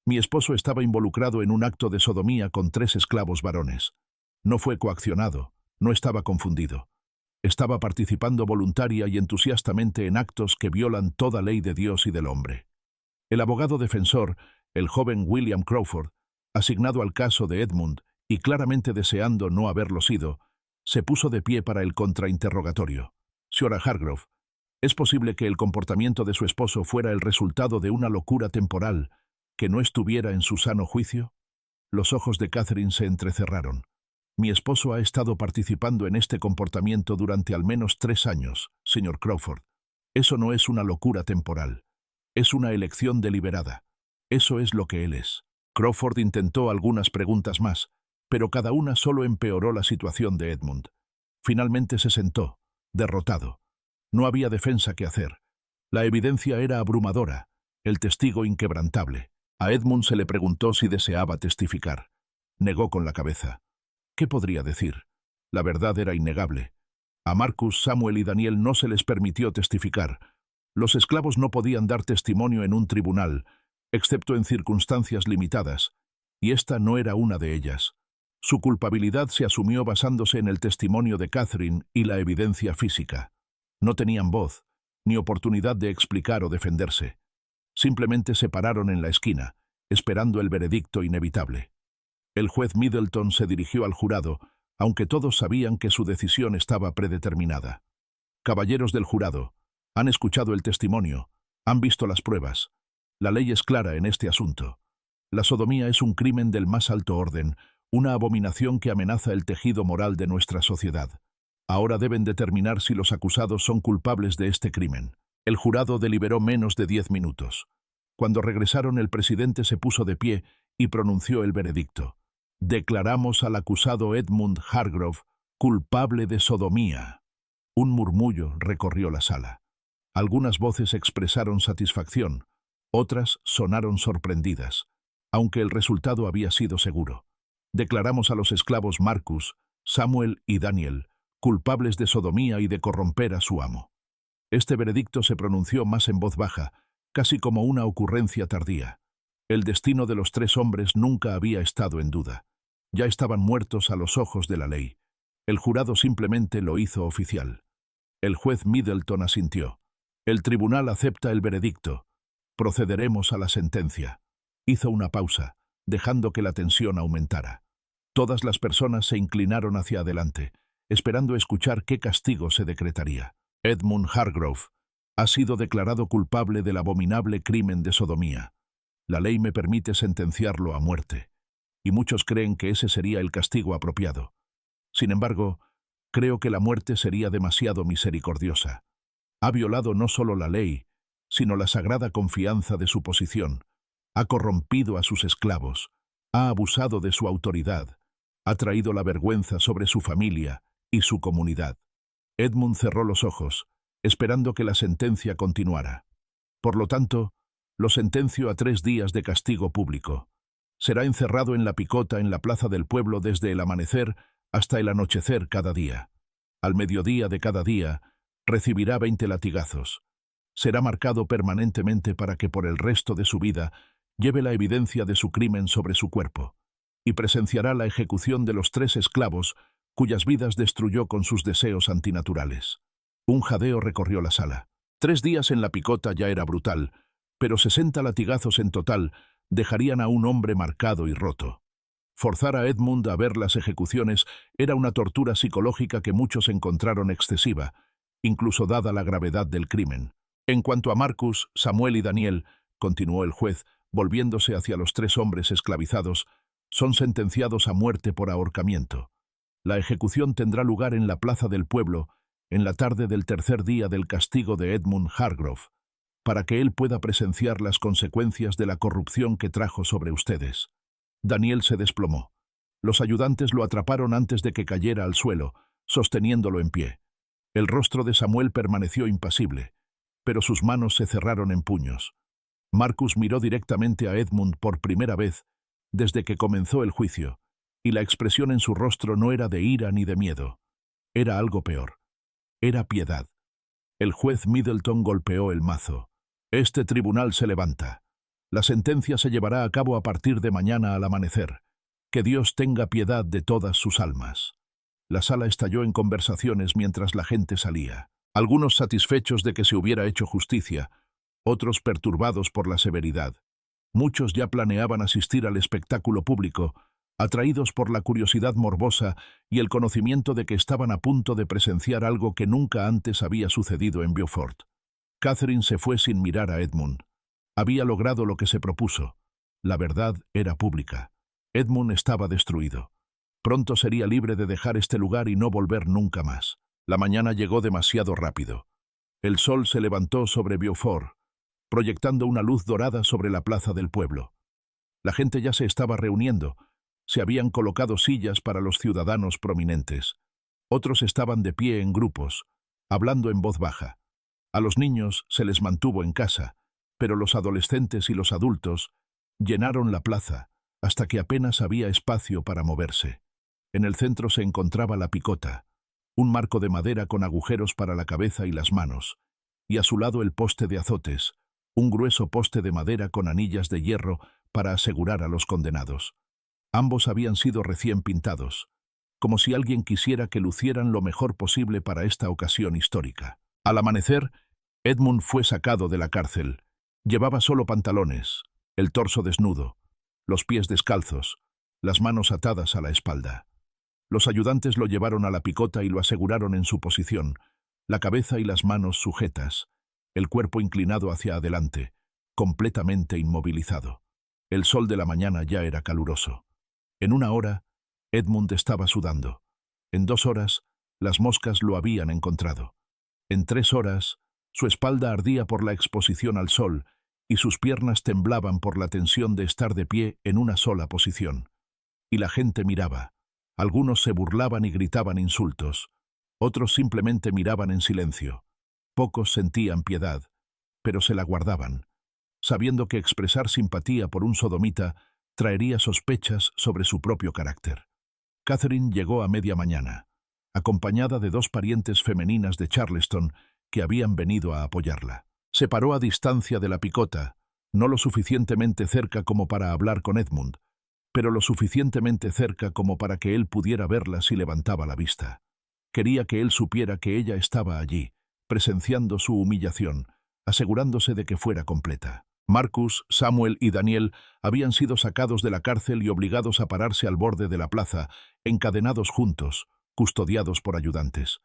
Mi esposo estaba involucrado en un acto de sodomía con 3 esclavos varones. No fue coaccionado, no estaba confundido. Estaba participando voluntaria y entusiastamente en actos que violan toda ley de Dios y del hombre». El abogado defensor, el joven William Crawford, asignado al caso de Edmund y claramente deseando no haberlo sido, se puso de pie para el contrainterrogatorio. «Señora Hargrove, ¿es posible que el comportamiento de su esposo fuera el resultado de una locura temporal que no estuviera en su sano juicio?» Los ojos de Catherine se entrecerraron. «Mi esposo ha estado participando en este comportamiento durante al menos 3 años, señor Crawford. Eso no es una locura temporal. Es una elección deliberada. Eso es lo que él es». Crawford intentó algunas preguntas más, pero cada una solo empeoró la situación de Edmund. Finalmente se sentó, derrotado. No había defensa que hacer. La evidencia era abrumadora, el testigo inquebrantable. A Edmund se le preguntó si deseaba testificar. Negó con la cabeza. ¿Qué podría decir? La verdad era innegable. A Marcus, Samuel y Daniel no se les permitió testificar. Los esclavos no podían dar testimonio en un tribunal, excepto en circunstancias limitadas, y esta no era una de ellas. Su culpabilidad se asumió basándose en el testimonio de Catherine y la evidencia física. No tenían voz, ni oportunidad de explicar o defenderse. Simplemente se pararon en la esquina, esperando el veredicto inevitable. El juez Middleton se dirigió al jurado, aunque todos sabían que su decisión estaba predeterminada. «Caballeros del jurado, han escuchado el testimonio, han visto las pruebas. La ley es clara en este asunto. La sodomía es un crimen del más alto orden, una abominación que amenaza el tejido moral de nuestra sociedad. Ahora deben determinar si los acusados son culpables de este crimen». El jurado deliberó menos de 10 minutos. Cuando regresaron, el presidente se puso de pie y pronunció el veredicto. «Declaramos al acusado Edmund Hargrove culpable de sodomía». Un murmullo recorrió la sala. Algunas voces expresaron satisfacción, otras sonaron sorprendidas, aunque el resultado había sido seguro. «Declaramos a los esclavos Marcus, Samuel y Daniel culpables de sodomía y de corromper a su amo». Este veredicto se pronunció más en voz baja, casi como una ocurrencia tardía. El destino de los 3 hombres nunca había estado en duda. Ya estaban muertos a los ojos de la ley. El jurado simplemente lo hizo oficial. El juez Middleton asintió. «El tribunal acepta el veredicto. Procederemos a la sentencia». Hizo una pausa, dejando que la tensión aumentara. Todas las personas se inclinaron hacia adelante, esperando escuchar qué castigo se decretaría. «Edmund Hargrove ha sido declarado culpable del abominable crimen de sodomía. La ley me permite sentenciarlo a muerte, y muchos creen que ese sería el castigo apropiado. Sin embargo, creo que la muerte sería demasiado misericordiosa. Ha violado no solo la ley, sino la sagrada confianza de su posición. Ha corrompido a sus esclavos, ha abusado de su autoridad, ha traído la vergüenza sobre su familia y su comunidad». Edmund cerró los ojos, esperando que la sentencia continuara. «Por lo tanto, lo sentencio a 3 días de castigo público. Será encerrado en la picota en la plaza del pueblo desde el amanecer hasta el anochecer cada día. Al mediodía de cada día, recibirá 20 latigazos. Será marcado permanentemente para que por el resto de su vida lleve la evidencia de su crimen sobre su cuerpo, y presenciará la ejecución de los 3 esclavos cuyas vidas destruyó con sus deseos antinaturales». Un jadeo recorrió la sala. 3 días en la picota ya era brutal, pero 60 latigazos en total dejarían a un hombre marcado y roto. Forzar a Edmund a ver las ejecuciones era una tortura psicológica que muchos encontraron excesiva, incluso dada la gravedad del crimen. «En cuanto a Marcus, Samuel y Daniel», continuó el juez, volviéndose hacia los 3 hombres esclavizados, «son sentenciados a muerte por ahorcamiento. La ejecución tendrá lugar en la plaza del pueblo, en la tarde del 3er día del castigo de Edmund Hargrove, para que él pueda presenciar las consecuencias de la corrupción que trajo sobre ustedes». Daniel se desplomó. Los ayudantes lo atraparon antes de que cayera al suelo, sosteniéndolo en pie. El rostro de Samuel permaneció impasible, pero sus manos se cerraron en puños. Marcus miró directamente a Edmund por primera vez desde que comenzó el juicio, y la expresión en su rostro no era de ira ni de miedo. Era algo peor. Era piedad. El juez Middleton golpeó el mazo. Este tribunal se levanta. La sentencia se llevará a cabo a partir de mañana al amanecer. Que Dios tenga piedad de todas sus almas. La sala estalló en conversaciones mientras la gente salía. Algunos satisfechos de que se hubiera hecho justicia, otros perturbados por la severidad. Muchos ya planeaban asistir al espectáculo público, atraídos por la curiosidad morbosa y el conocimiento de que estaban a punto de presenciar algo que nunca antes había sucedido en Beaufort. Catherine se fue sin mirar a Edmund. Había logrado lo que se propuso. La verdad era pública. Edmund estaba destruido. Pronto sería libre de dejar este lugar y no volver nunca más. La mañana llegó demasiado rápido. El sol se levantó sobre Beaufort, proyectando una luz dorada sobre la plaza del pueblo. La gente ya se estaba reuniendo. Se habían colocado sillas para los ciudadanos prominentes. Otros estaban de pie en grupos, hablando en voz baja. A los niños se les mantuvo en casa, pero los adolescentes y los adultos llenaron la plaza hasta que apenas había espacio para moverse. En el centro se encontraba la picota, un marco de madera con agujeros para la cabeza y las manos, y a su lado el poste de azotes, un grueso poste de madera con anillas de hierro para asegurar a los condenados. Ambos habían sido recién pintados, como si alguien quisiera que lucieran lo mejor posible para esta ocasión histórica. Al amanecer, Edmund fue sacado de la cárcel. Llevaba solo pantalones, el torso desnudo, los pies descalzos, las manos atadas a la espalda. Los ayudantes lo llevaron a la picota y lo aseguraron en su posición, la cabeza y las manos sujetas, el cuerpo inclinado hacia adelante, completamente inmovilizado. El sol de la mañana ya era caluroso. En 1 hora, Edmund estaba sudando. En 2 horas, las moscas lo habían encontrado. En 3 horas, su espalda ardía por la exposición al sol y sus piernas temblaban por la tensión de estar de pie en una sola posición. Y la gente miraba. Algunos se burlaban y gritaban insultos. Otros simplemente miraban en silencio. Pocos sentían piedad, pero se la guardaban, sabiendo que expresar simpatía por un sodomita traería sospechas sobre su propio carácter. Catherine llegó a media mañana, acompañada de 2 parientes femeninas de Charleston que habían venido a apoyarla. Se paró a distancia de la picota, no lo suficientemente cerca como para hablar con Edmund, pero lo suficientemente cerca como para que él pudiera verla si levantaba la vista. Quería que él supiera que ella estaba allí, presenciando su humillación, asegurándose de que fuera completa. Marcus, Samuel y Daniel habían sido sacados de la cárcel y obligados a pararse al borde de la plaza, encadenados juntos, custodiados por ayudantes.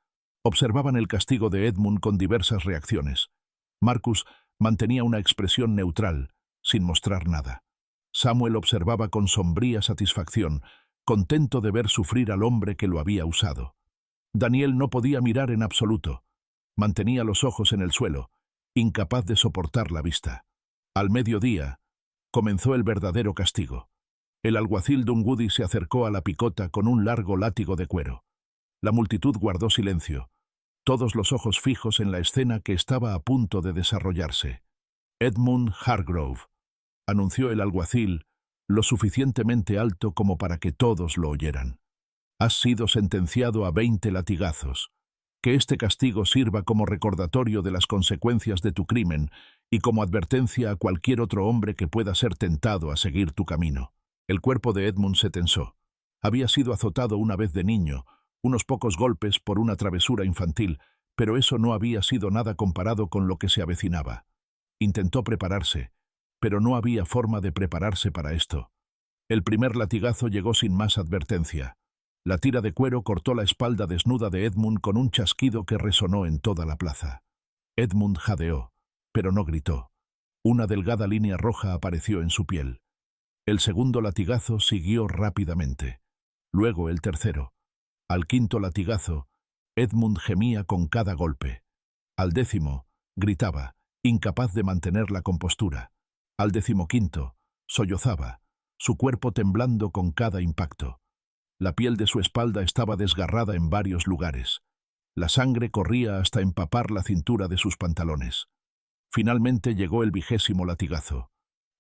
Observaban el castigo de Edmund con diversas reacciones. Marcus mantenía una expresión neutral, sin mostrar nada. Samuel observaba con sombría satisfacción, contento de ver sufrir al hombre que lo había usado. Daniel no podía mirar en absoluto. Mantenía los ojos en el suelo, incapaz de soportar la vista. Al mediodía, comenzó el verdadero castigo. El alguacil Dunwoody se acercó a la picota con un largo látigo de cuero. La multitud guardó silencio, todos los ojos fijos en la escena que estaba a punto de desarrollarse. Edmund Hargrove, anunció el alguacil, lo suficientemente alto como para que todos lo oyeran. Has sido sentenciado a 20 latigazos. Que este castigo sirva como recordatorio de las consecuencias de tu crimen y como advertencia a cualquier otro hombre que pueda ser tentado a seguir tu camino. El cuerpo de Edmund se tensó. Había sido azotado una vez de niño, unos pocos golpes por una travesura infantil, pero eso no había sido nada comparado con lo que se avecinaba. Intentó prepararse, pero no había forma de prepararse para esto. El primer latigazo llegó sin más advertencia. La tira de cuero cortó la espalda desnuda de Edmund con un chasquido que resonó en toda la plaza. Edmund jadeó, pero no gritó. Una delgada línea roja apareció en su piel. El segundo latigazo siguió rápidamente. Luego el tercero. Al quinto latigazo, Edmund gemía con cada golpe. Al 10º, gritaba, incapaz de mantener la compostura. Al 15º, sollozaba, su cuerpo temblando con cada impacto. La piel de su espalda estaba desgarrada en varios lugares. La sangre corría hasta empapar la cintura de sus pantalones. Finalmente llegó el 20º latigazo.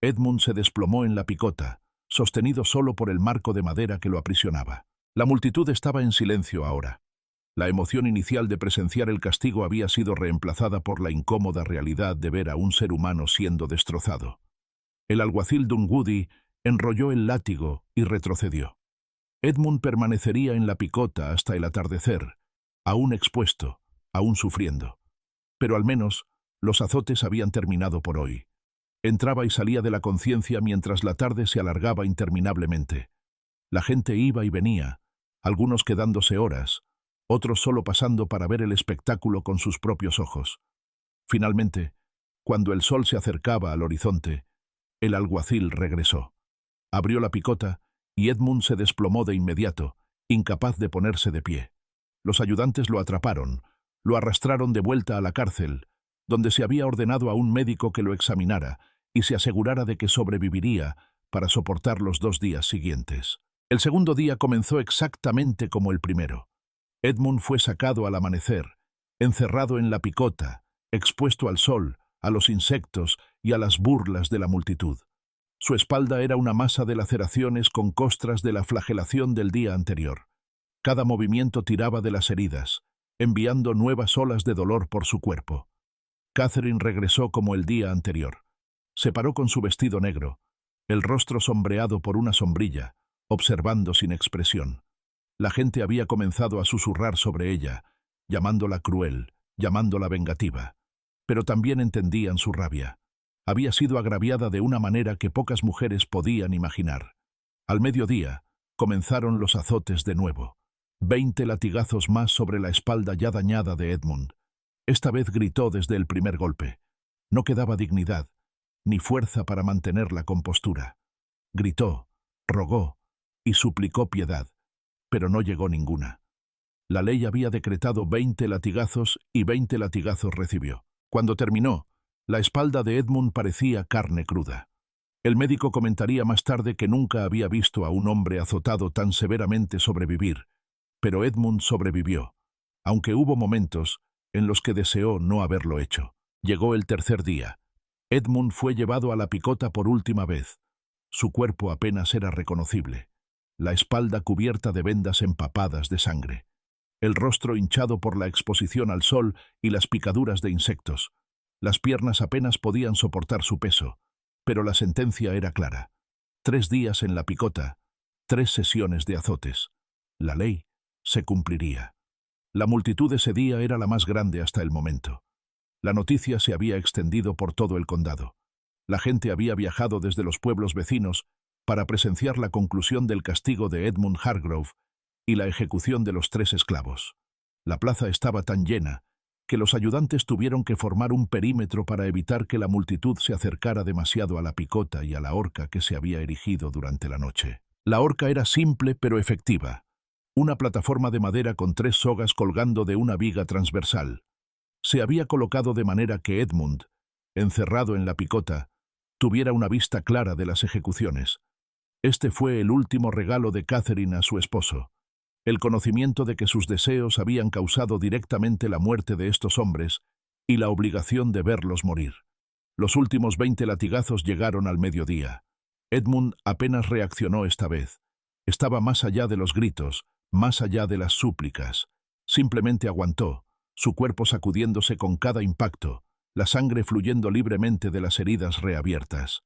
Edmund se desplomó en la picota, sostenido solo por el marco de madera que lo aprisionaba. La multitud estaba en silencio ahora. La emoción inicial de presenciar el castigo había sido reemplazada por la incómoda realidad de ver a un ser humano siendo destrozado. El alguacil Dunwoody enrolló el látigo y retrocedió. Edmund permanecería en la picota hasta el atardecer, aún expuesto, aún sufriendo. Pero al menos los azotes habían terminado por hoy. Entraba y salía de la conciencia mientras la tarde se alargaba interminablemente. La gente iba y venía, algunos quedándose horas, otros solo pasando para ver el espectáculo con sus propios ojos. Finalmente, cuando el sol se acercaba al horizonte, el alguacil regresó. Abrió la picota y Edmund se desplomó de inmediato, incapaz de ponerse de pie. Los ayudantes lo atraparon, lo arrastraron de vuelta a la cárcel, donde se había ordenado a un médico que lo examinara y se asegurara de que sobreviviría para soportar los 2 días siguientes. El segundo día comenzó exactamente como el primero. Edmund fue sacado al amanecer, encerrado en la picota, expuesto al sol, a los insectos y a las burlas de la multitud. Su espalda era una masa de laceraciones con costras de la flagelación del día anterior. Cada movimiento tiraba de las heridas, enviando nuevas olas de dolor por su cuerpo. Catherine regresó como el día anterior. Se paró con su vestido negro, el rostro sombreado por una sombrilla, observando sin expresión. La gente había comenzado a susurrar sobre ella, llamándola cruel, llamándola vengativa. Pero también entendían su rabia. Había sido agraviada de una manera que pocas mujeres podían imaginar. Al mediodía, comenzaron los azotes de nuevo. 20 latigazos más sobre la espalda ya dañada de Edmund. Esta vez gritó desde el primer golpe. No quedaba dignidad, ni fuerza para mantener la compostura. Gritó, rogó y suplicó piedad, pero no llegó ninguna. La ley había decretado 20 latigazos y 20 latigazos recibió. Cuando terminó, la espalda de Edmund parecía carne cruda. El médico comentaría más tarde que nunca había visto a un hombre azotado tan severamente sobrevivir, pero Edmund sobrevivió, aunque hubo momentos en los que deseó no haberlo hecho. Llegó el tercer día. Edmund fue llevado a la picota por última vez. Su cuerpo apenas era reconocible, la espalda cubierta de vendas empapadas de sangre, el rostro hinchado por la exposición al sol y las picaduras de insectos. Las piernas apenas podían soportar su peso, pero la sentencia era clara. 3 días en la picota, 3 sesiones de azotes. La ley se cumpliría. La multitud ese día era la más grande hasta el momento. La noticia se había extendido por todo el condado. La gente había viajado desde los pueblos vecinos para presenciar la conclusión del castigo de Edmund Hargrove y la ejecución de los 3 esclavos. La plaza estaba tan llena que los ayudantes tuvieron que formar un perímetro para evitar que la multitud se acercara demasiado a la picota y a la horca que se había erigido durante la noche. La horca era simple pero efectiva. Una plataforma de madera con 3 sogas colgando de una viga transversal. Se había colocado de manera que Edmund, encerrado en la picota, tuviera una vista clara de las ejecuciones. Este fue el último regalo de Catherine a su esposo. El conocimiento de que sus deseos habían causado directamente la muerte de estos hombres y la obligación de verlos morir. Los últimos 20 latigazos llegaron al mediodía. Edmund apenas reaccionó esta vez. Estaba más allá de los gritos, más allá de las súplicas. Simplemente aguantó, su cuerpo sacudiéndose con cada impacto, la sangre fluyendo libremente de las heridas reabiertas.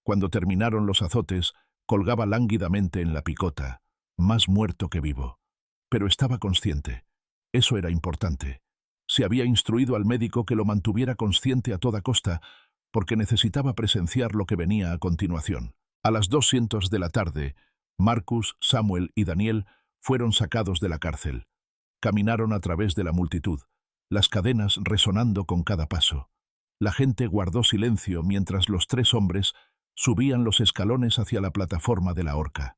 Cuando terminaron los azotes, colgaba lánguidamente en la picota, más muerto que vivo. Pero estaba consciente. Eso era importante. Se había instruido al médico que lo mantuviera consciente a toda costa, porque necesitaba presenciar lo que venía a continuación. A las 2:00 de la tarde, Marcus, Samuel y Daniel fueron sacados de la cárcel. Caminaron a través de la multitud, las cadenas resonando con cada paso. La gente guardó silencio mientras los 3 hombres subían los escalones hacia la plataforma de la horca.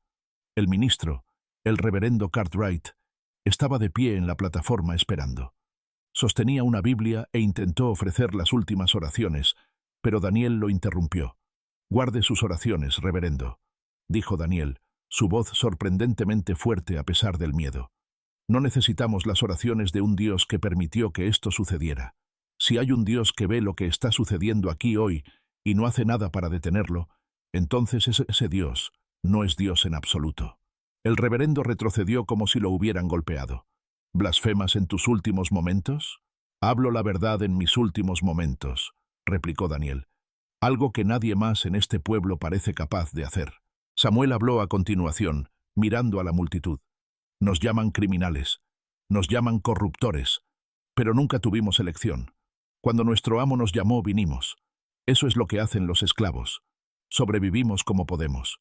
El ministro, el reverendo Cartwright, estaba de pie en la plataforma esperando. Sostenía una Biblia e intentó ofrecer las últimas oraciones, pero Daniel lo interrumpió. «Guarde sus oraciones, reverendo», dijo Daniel, su voz sorprendentemente fuerte a pesar del miedo. «No necesitamos las oraciones de un Dios que permitió que esto sucediera. Si hay un Dios que ve lo que está sucediendo aquí hoy y no hace nada para detenerlo, entonces ese Dios no es Dios en absoluto. El reverendo retrocedió como si lo hubieran golpeado. ¿Blasfemas en tus últimos momentos? Hablo la verdad en mis últimos momentos, replicó Daniel. Algo que nadie más en este pueblo parece capaz de hacer. Samuel habló a continuación, mirando a la multitud. Nos llaman criminales, nos llaman corruptores, pero nunca tuvimos elección. Cuando nuestro amo nos llamó, vinimos. Eso es lo que hacen los esclavos. Sobrevivimos como podemos.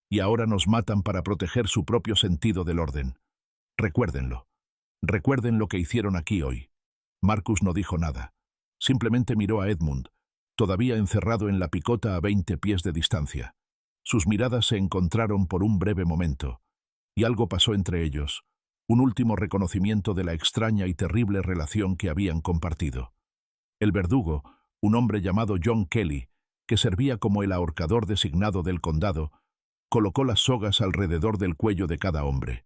Y ahora nos matan para proteger su propio sentido del orden. Recuérdenlo. Recuerden lo que hicieron aquí hoy. Marcus no dijo nada. Simplemente miró a Edmund, todavía encerrado en la picota a 20 pies de distancia. Sus miradas se encontraron por un breve momento, y algo pasó entre ellos, un último reconocimiento de la extraña y terrible relación que habían compartido. El verdugo, un hombre llamado John Kelly, que servía como el ahorcador designado del condado, colocó las sogas alrededor del cuello de cada hombre.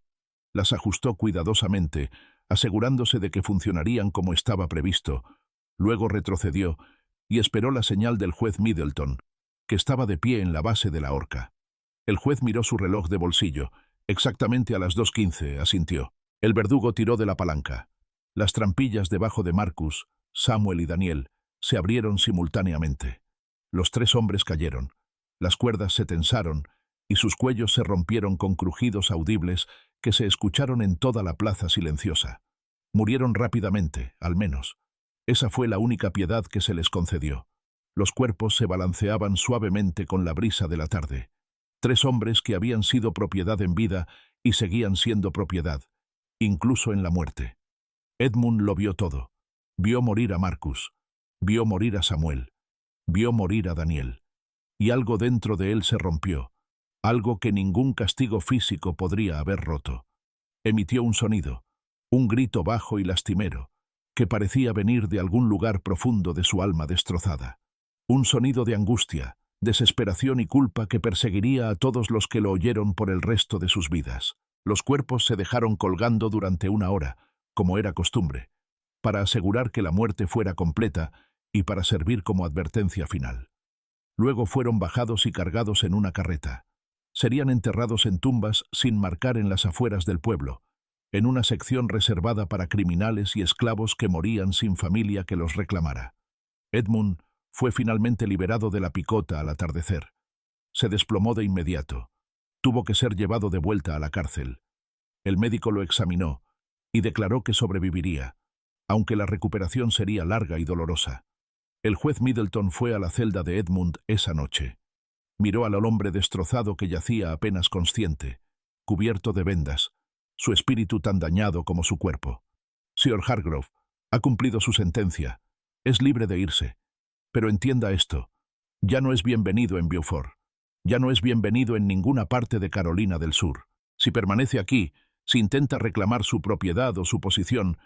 Las ajustó cuidadosamente, asegurándose de que funcionarían como estaba previsto. Luego retrocedió y esperó la señal del juez Middleton, que estaba de pie en la base de la horca. El juez miró su reloj de bolsillo. Exactamente a las 2:15, asintió. El verdugo tiró de la palanca. Las trampillas debajo de Marcus, Samuel y Daniel se abrieron simultáneamente. Los 3 hombres cayeron. Las cuerdas se tensaron y sus cuellos se rompieron con crujidos audibles que se escucharon en toda la plaza silenciosa. Murieron rápidamente, al menos. Esa fue la única piedad que se les concedió. Los cuerpos se balanceaban suavemente con la brisa de la tarde. 3 hombres que habían sido propiedad en vida y seguían siendo propiedad, incluso en la muerte. Edmund lo vio todo. Vio morir a Marcus, vio morir a Samuel, vio morir a Daniel. Y algo dentro de él se rompió, algo que ningún castigo físico podría haber roto. Emitió un sonido, un grito bajo y lastimero, que parecía venir de algún lugar profundo de su alma destrozada. Un sonido de angustia, desesperación y culpa que perseguiría a todos los que lo oyeron por el resto de sus vidas. Los cuerpos se dejaron colgando durante 1 hora, como era costumbre, para asegurar que la muerte fuera completa y para servir como advertencia final. Luego fueron bajados y cargados en una carreta. Serían enterrados en tumbas sin marcar en las afueras del pueblo, en una sección reservada para criminales y esclavos que morían sin familia que los reclamara. Edmund fue finalmente liberado de la picota al atardecer. Se desplomó de inmediato. Tuvo que ser llevado de vuelta a la cárcel. El médico lo examinó y declaró que sobreviviría, aunque la recuperación sería larga y dolorosa. El juez Middleton fue a la celda de Edmund esa noche. Miró al hombre destrozado que yacía apenas consciente, cubierto de vendas, su espíritu tan dañado como su cuerpo. Sir Hargrove ha cumplido su sentencia. Es libre de irse. Pero entienda esto, ya no es bienvenido en Beaufort. Ya no es bienvenido en ninguna parte de Carolina del Sur. Si permanece aquí, si intenta reclamar su propiedad o su posición,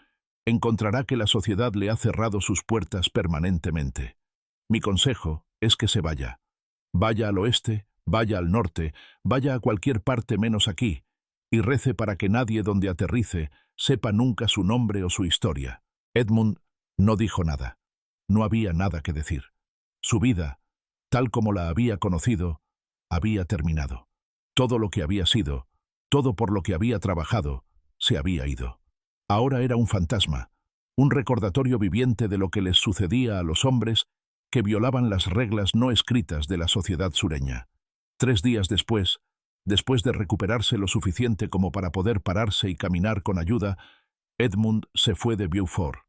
encontrará que la sociedad le ha cerrado sus puertas permanentemente. Mi consejo es que se vaya. Vaya al oeste, vaya al norte, vaya a cualquier parte menos aquí, y rece para que nadie donde aterrice sepa nunca su nombre o su historia. Edmund no dijo nada. No había nada que decir. Su vida, tal como la había conocido, había terminado. Todo lo que había sido, todo por lo que había trabajado, se había ido. Ahora era un fantasma, un recordatorio viviente de lo que les sucedía a los hombres que violaban las reglas no escritas de la sociedad sureña. 3 días después de recuperarse lo suficiente como para poder pararse y caminar con ayuda, Edmund se fue de Beaufort.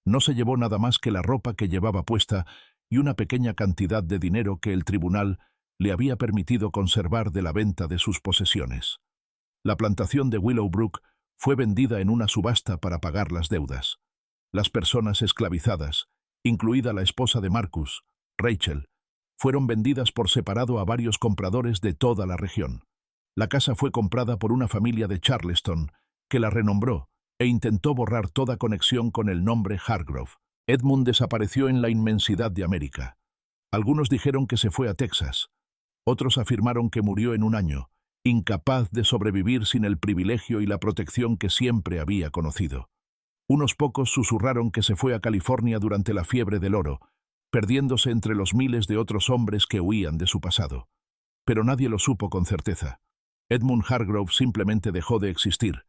No se llevó nada más que la ropa que llevaba puesta y una pequeña cantidad de dinero que el tribunal le había permitido conservar de la venta de sus posesiones. La plantación de Willowbrook fue vendida en una subasta para pagar las deudas. Las personas esclavizadas, incluida la esposa de Marcus, Rachel, fueron vendidas por separado a varios compradores de toda la región. La casa fue comprada por una familia de Charleston, que la renombró e intentó borrar toda conexión con el nombre Hargrove. Edmund desapareció en la inmensidad de América. Algunos dijeron que se fue a Texas. Otros afirmaron que murió en 1 año, incapaz de sobrevivir sin el privilegio y la protección que siempre había conocido. Unos pocos susurraron que se fue a California durante la fiebre del oro, perdiéndose entre los miles de otros hombres que huían de su pasado. Pero nadie lo supo con certeza. Edmund Hargrove simplemente dejó de existir,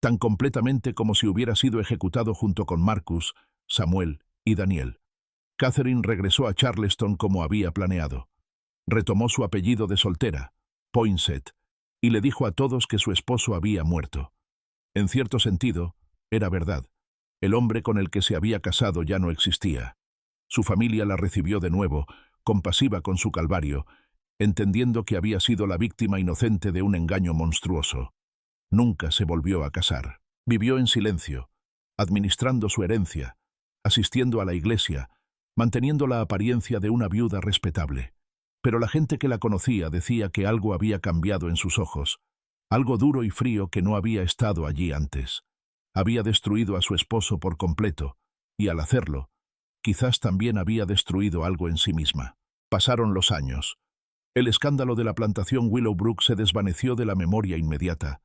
tan completamente como si hubiera sido ejecutado junto con Marcus, Samuel y Daniel. Catherine regresó a Charleston como había planeado. Retomó su apellido de soltera, Poinsett, y le dijo a todos que su esposo había muerto. En cierto sentido, era verdad. El hombre con el que se había casado ya no existía. Su familia la recibió de nuevo, compasiva con su calvario, entendiendo que había sido la víctima inocente de un engaño monstruoso. Nunca se volvió a casar. Vivió en silencio, administrando su herencia, asistiendo a la iglesia, manteniendo la apariencia de una viuda respetable. Pero la gente que la conocía decía que algo había cambiado en sus ojos, algo duro y frío que no había estado allí antes. Había destruido a su esposo por completo, y al hacerlo, quizás también había destruido algo en sí misma. Pasaron los años. El escándalo de la plantación Willowbrook se desvaneció de la memoria inmediata,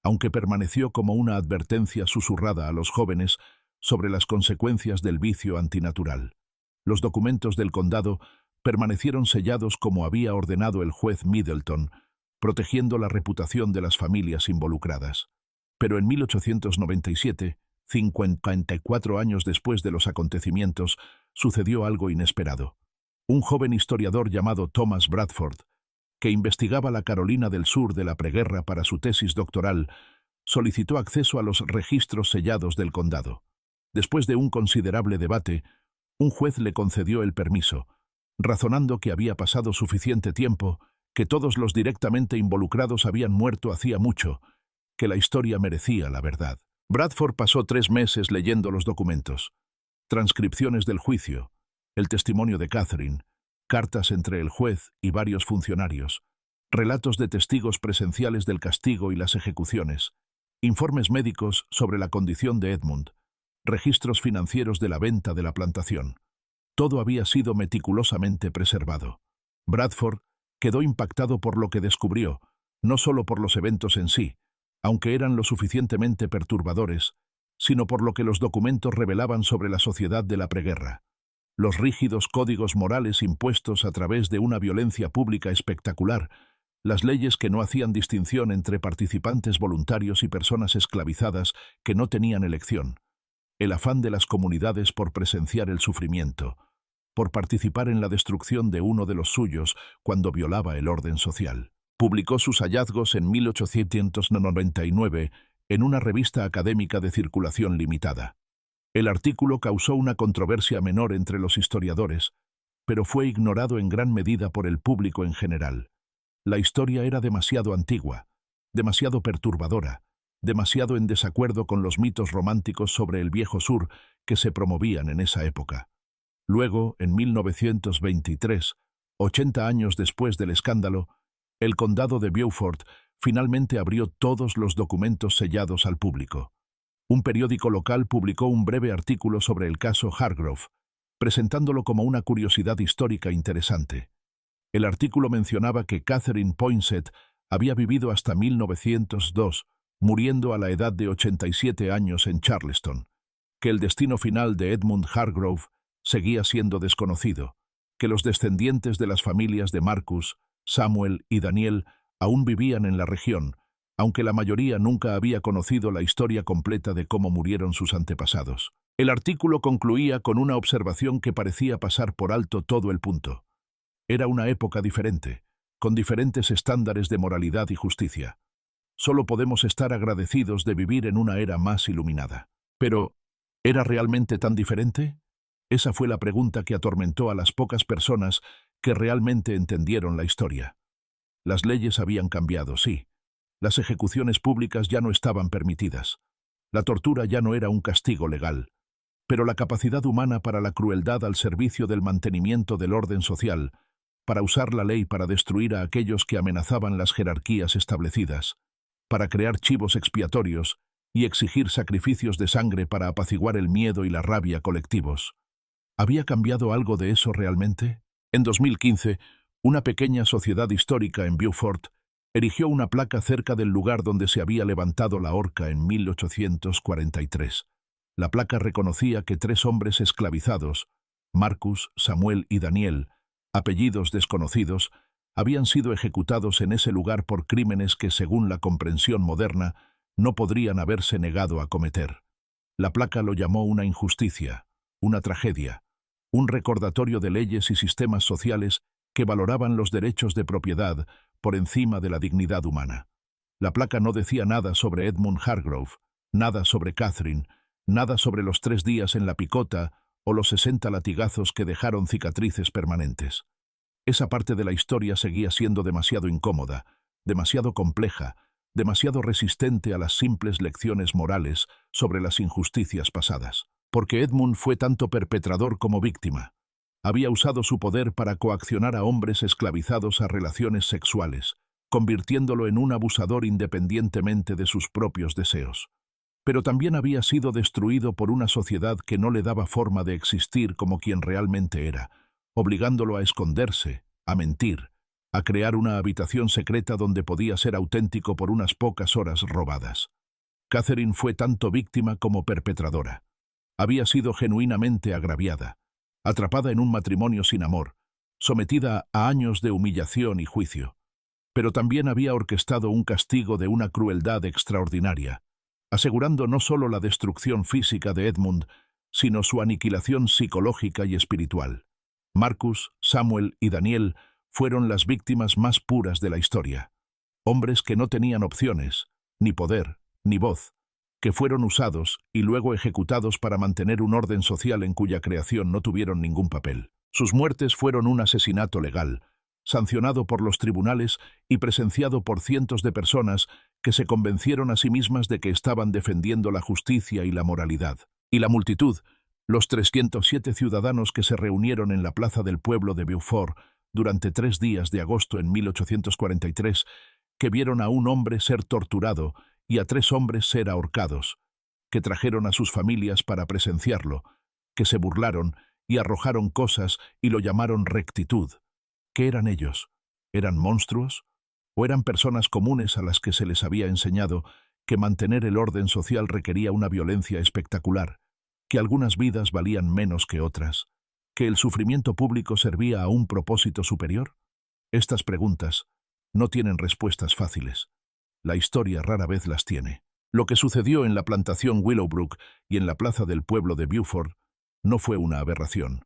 aunque permaneció como una advertencia susurrada a los jóvenes sobre las consecuencias del vicio antinatural. Los documentos del condado permanecieron sellados como había ordenado el juez Middleton, protegiendo la reputación de las familias involucradas. Pero en 1897, 54 años después de los acontecimientos, sucedió algo inesperado. Un joven historiador llamado Thomas Bradford, que investigaba la Carolina del Sur de la preguerra para su tesis doctoral, solicitó acceso a los registros sellados del condado. Después de un considerable debate, un juez le concedió el permiso, razonando que había pasado suficiente tiempo, que todos los directamente involucrados habían muerto hacía mucho, que la historia merecía la verdad. Bradford pasó 3 meses leyendo los documentos, transcripciones del juicio, el testimonio de Catherine, cartas entre el juez y varios funcionarios, relatos de testigos presenciales del castigo y las ejecuciones, informes médicos sobre la condición de Edmund, registros financieros de la venta de la plantación. Todo había sido meticulosamente preservado. Bradford quedó impactado por lo que descubrió, no solo por los eventos en sí, aunque eran lo suficientemente perturbadores, sino por lo que los documentos revelaban sobre la sociedad de la preguerra. Los rígidos códigos morales impuestos a través de una violencia pública espectacular, las leyes que no hacían distinción entre participantes voluntarios y personas esclavizadas que no tenían elección, el afán de las comunidades por presenciar el sufrimiento, por participar en la destrucción de uno de los suyos cuando violaba el orden social. Publicó sus hallazgos en 1899 en una revista académica de circulación limitada. El artículo causó una controversia menor entre los historiadores, pero fue ignorado en gran medida por el público en general. La historia era demasiado antigua, demasiado perturbadora, demasiado en desacuerdo con los mitos románticos sobre el viejo sur que se promovían en esa época. Luego, en 1923, 80 años después del escándalo, el condado de Beaufort finalmente abrió todos los documentos sellados al público. Un periódico local publicó un breve artículo sobre el caso Hargrove, presentándolo como una curiosidad histórica interesante. El artículo mencionaba que Catherine Poinsett había vivido hasta 1902, muriendo a la edad de 87 años en Charleston, que el destino final de Edmund Hargrove seguía siendo desconocido, que los descendientes de las familias de Marcus, Samuel y Daniel aún vivían en la región, aunque la mayoría nunca había conocido la historia completa de cómo murieron sus antepasados. El artículo concluía con una observación que parecía pasar por alto todo el punto. Era una época diferente, con diferentes estándares de moralidad y justicia. Solo podemos estar agradecidos de vivir en una era más iluminada. Pero, ¿era realmente tan diferente? Esa fue la pregunta que atormentó a las pocas personas que realmente entendieron la historia. Las leyes habían cambiado, sí. Las ejecuciones públicas ya no estaban permitidas. La tortura ya no era un castigo legal. Pero la capacidad humana para la crueldad al servicio del mantenimiento del orden social, para usar la ley para destruir a aquellos que amenazaban las jerarquías establecidas, para crear chivos expiatorios y exigir sacrificios de sangre para apaciguar el miedo y la rabia colectivos. ¿Había cambiado algo de eso realmente? En 2015, una pequeña sociedad histórica en Beaufort erigió una placa cerca del lugar donde se había levantado la horca en 1843. La placa reconocía que 3 hombres esclavizados, Marcus, Samuel y Daniel, apellidos desconocidos, habían sido ejecutados en ese lugar por crímenes que, según la comprensión moderna, no podrían haberse negado a cometer. La placa lo llamó una injusticia, una tragedia, un recordatorio de leyes y sistemas sociales que valoraban los derechos de propiedad por encima de la dignidad humana. La placa no decía nada sobre Edmund Hargrove, nada sobre Catherine, nada sobre los 3 días en la picota o los 60 latigazos que dejaron cicatrices permanentes. Esa parte de la historia seguía siendo demasiado incómoda, demasiado compleja, demasiado resistente a las simples lecciones morales sobre las injusticias pasadas. Porque Edmund fue tanto perpetrador como víctima. Había usado su poder para coaccionar a hombres esclavizados a relaciones sexuales, convirtiéndolo en un abusador independientemente de sus propios deseos. Pero también había sido destruido por una sociedad que no le daba forma de existir como quien realmente era, obligándolo a esconderse, a mentir, a crear una habitación secreta donde podía ser auténtico por unas pocas horas robadas. Catherine fue tanto víctima como perpetradora. Había sido genuinamente agraviada, atrapada en un matrimonio sin amor, sometida a años de humillación y juicio. Pero también había orquestado un castigo de una crueldad extraordinaria, asegurando no solo la destrucción física de Edmund, sino su aniquilación psicológica y espiritual. Marcus, Samuel y Daniel fueron las víctimas más puras de la historia. Hombres que no tenían opciones, ni poder, ni voz, que fueron usados y luego ejecutados para mantener un orden social en cuya creación no tuvieron ningún papel. Sus muertes fueron un asesinato legal, sancionado por los tribunales y presenciado por cientos de personas que se convencieron a sí mismas de que estaban defendiendo la justicia y la moralidad. Y la multitud, los 307 ciudadanos que se reunieron en la plaza del pueblo de Beaufort durante 3 días de agosto en 1843, que vieron a un hombre ser torturado y a 3 hombres ser ahorcados, que trajeron a sus familias para presenciarlo, que se burlaron y arrojaron cosas y lo llamaron rectitud. ¿Qué eran ellos? ¿Eran monstruos? ¿O eran personas comunes a las que se les había enseñado que mantener el orden social requería una violencia espectacular, que algunas vidas valían menos que otras, que el sufrimiento público servía a un propósito superior? Estas preguntas no tienen respuestas fáciles. La historia rara vez las tiene. Lo que sucedió en la plantación Willowbrook y en la plaza del pueblo de Beaufort no fue una aberración.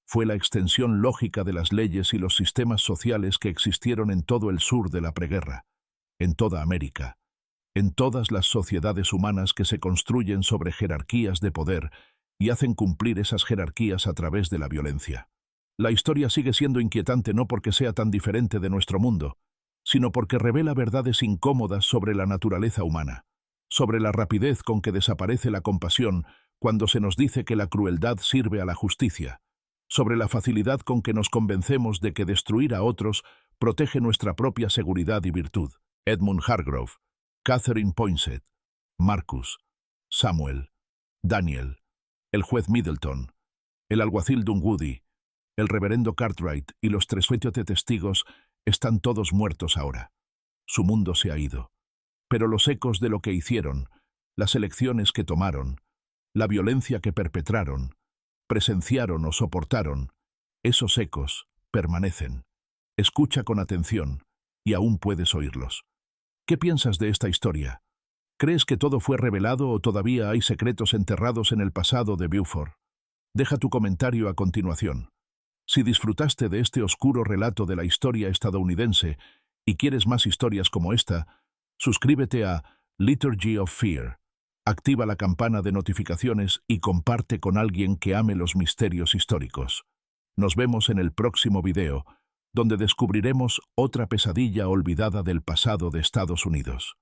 Fue la extensión lógica de las leyes y los sistemas sociales que existieron en todo el sur de la preguerra, en toda América, en todas las sociedades humanas que se construyen sobre jerarquías de poder y hacen cumplir esas jerarquías a través de la violencia. La historia sigue siendo inquietante no porque sea tan diferente de nuestro mundo, sino porque revela verdades incómodas sobre la naturaleza humana, sobre la rapidez con que desaparece la compasión cuando se nos dice que la crueldad sirve a la justicia, sobre la facilidad con que nos convencemos de que destruir a otros protege nuestra propia seguridad y virtud. Edmund Hargrove, Catherine Poinsett, Marcus, Samuel, Daniel, el juez Middleton, el alguacil Dunwoody, el reverendo Cartwright y los 307 testigos están todos muertos ahora. Su mundo se ha ido. Pero los ecos de lo que hicieron, las elecciones que tomaron, la violencia que perpetraron, presenciaron o soportaron, esos ecos permanecen. Escucha con atención y aún puedes oírlos. ¿Qué piensas de esta historia? ¿Crees que todo fue revelado o todavía hay secretos enterrados en el pasado de Beaufort? Deja tu comentario a continuación. Si disfrutaste de este oscuro relato de la historia estadounidense y quieres más historias como esta, suscríbete a Liturgy of Fear, activa la campana de notificaciones y comparte con alguien que ame los misterios históricos. Nos vemos en el próximo video, donde descubriremos otra pesadilla olvidada del pasado de Estados Unidos.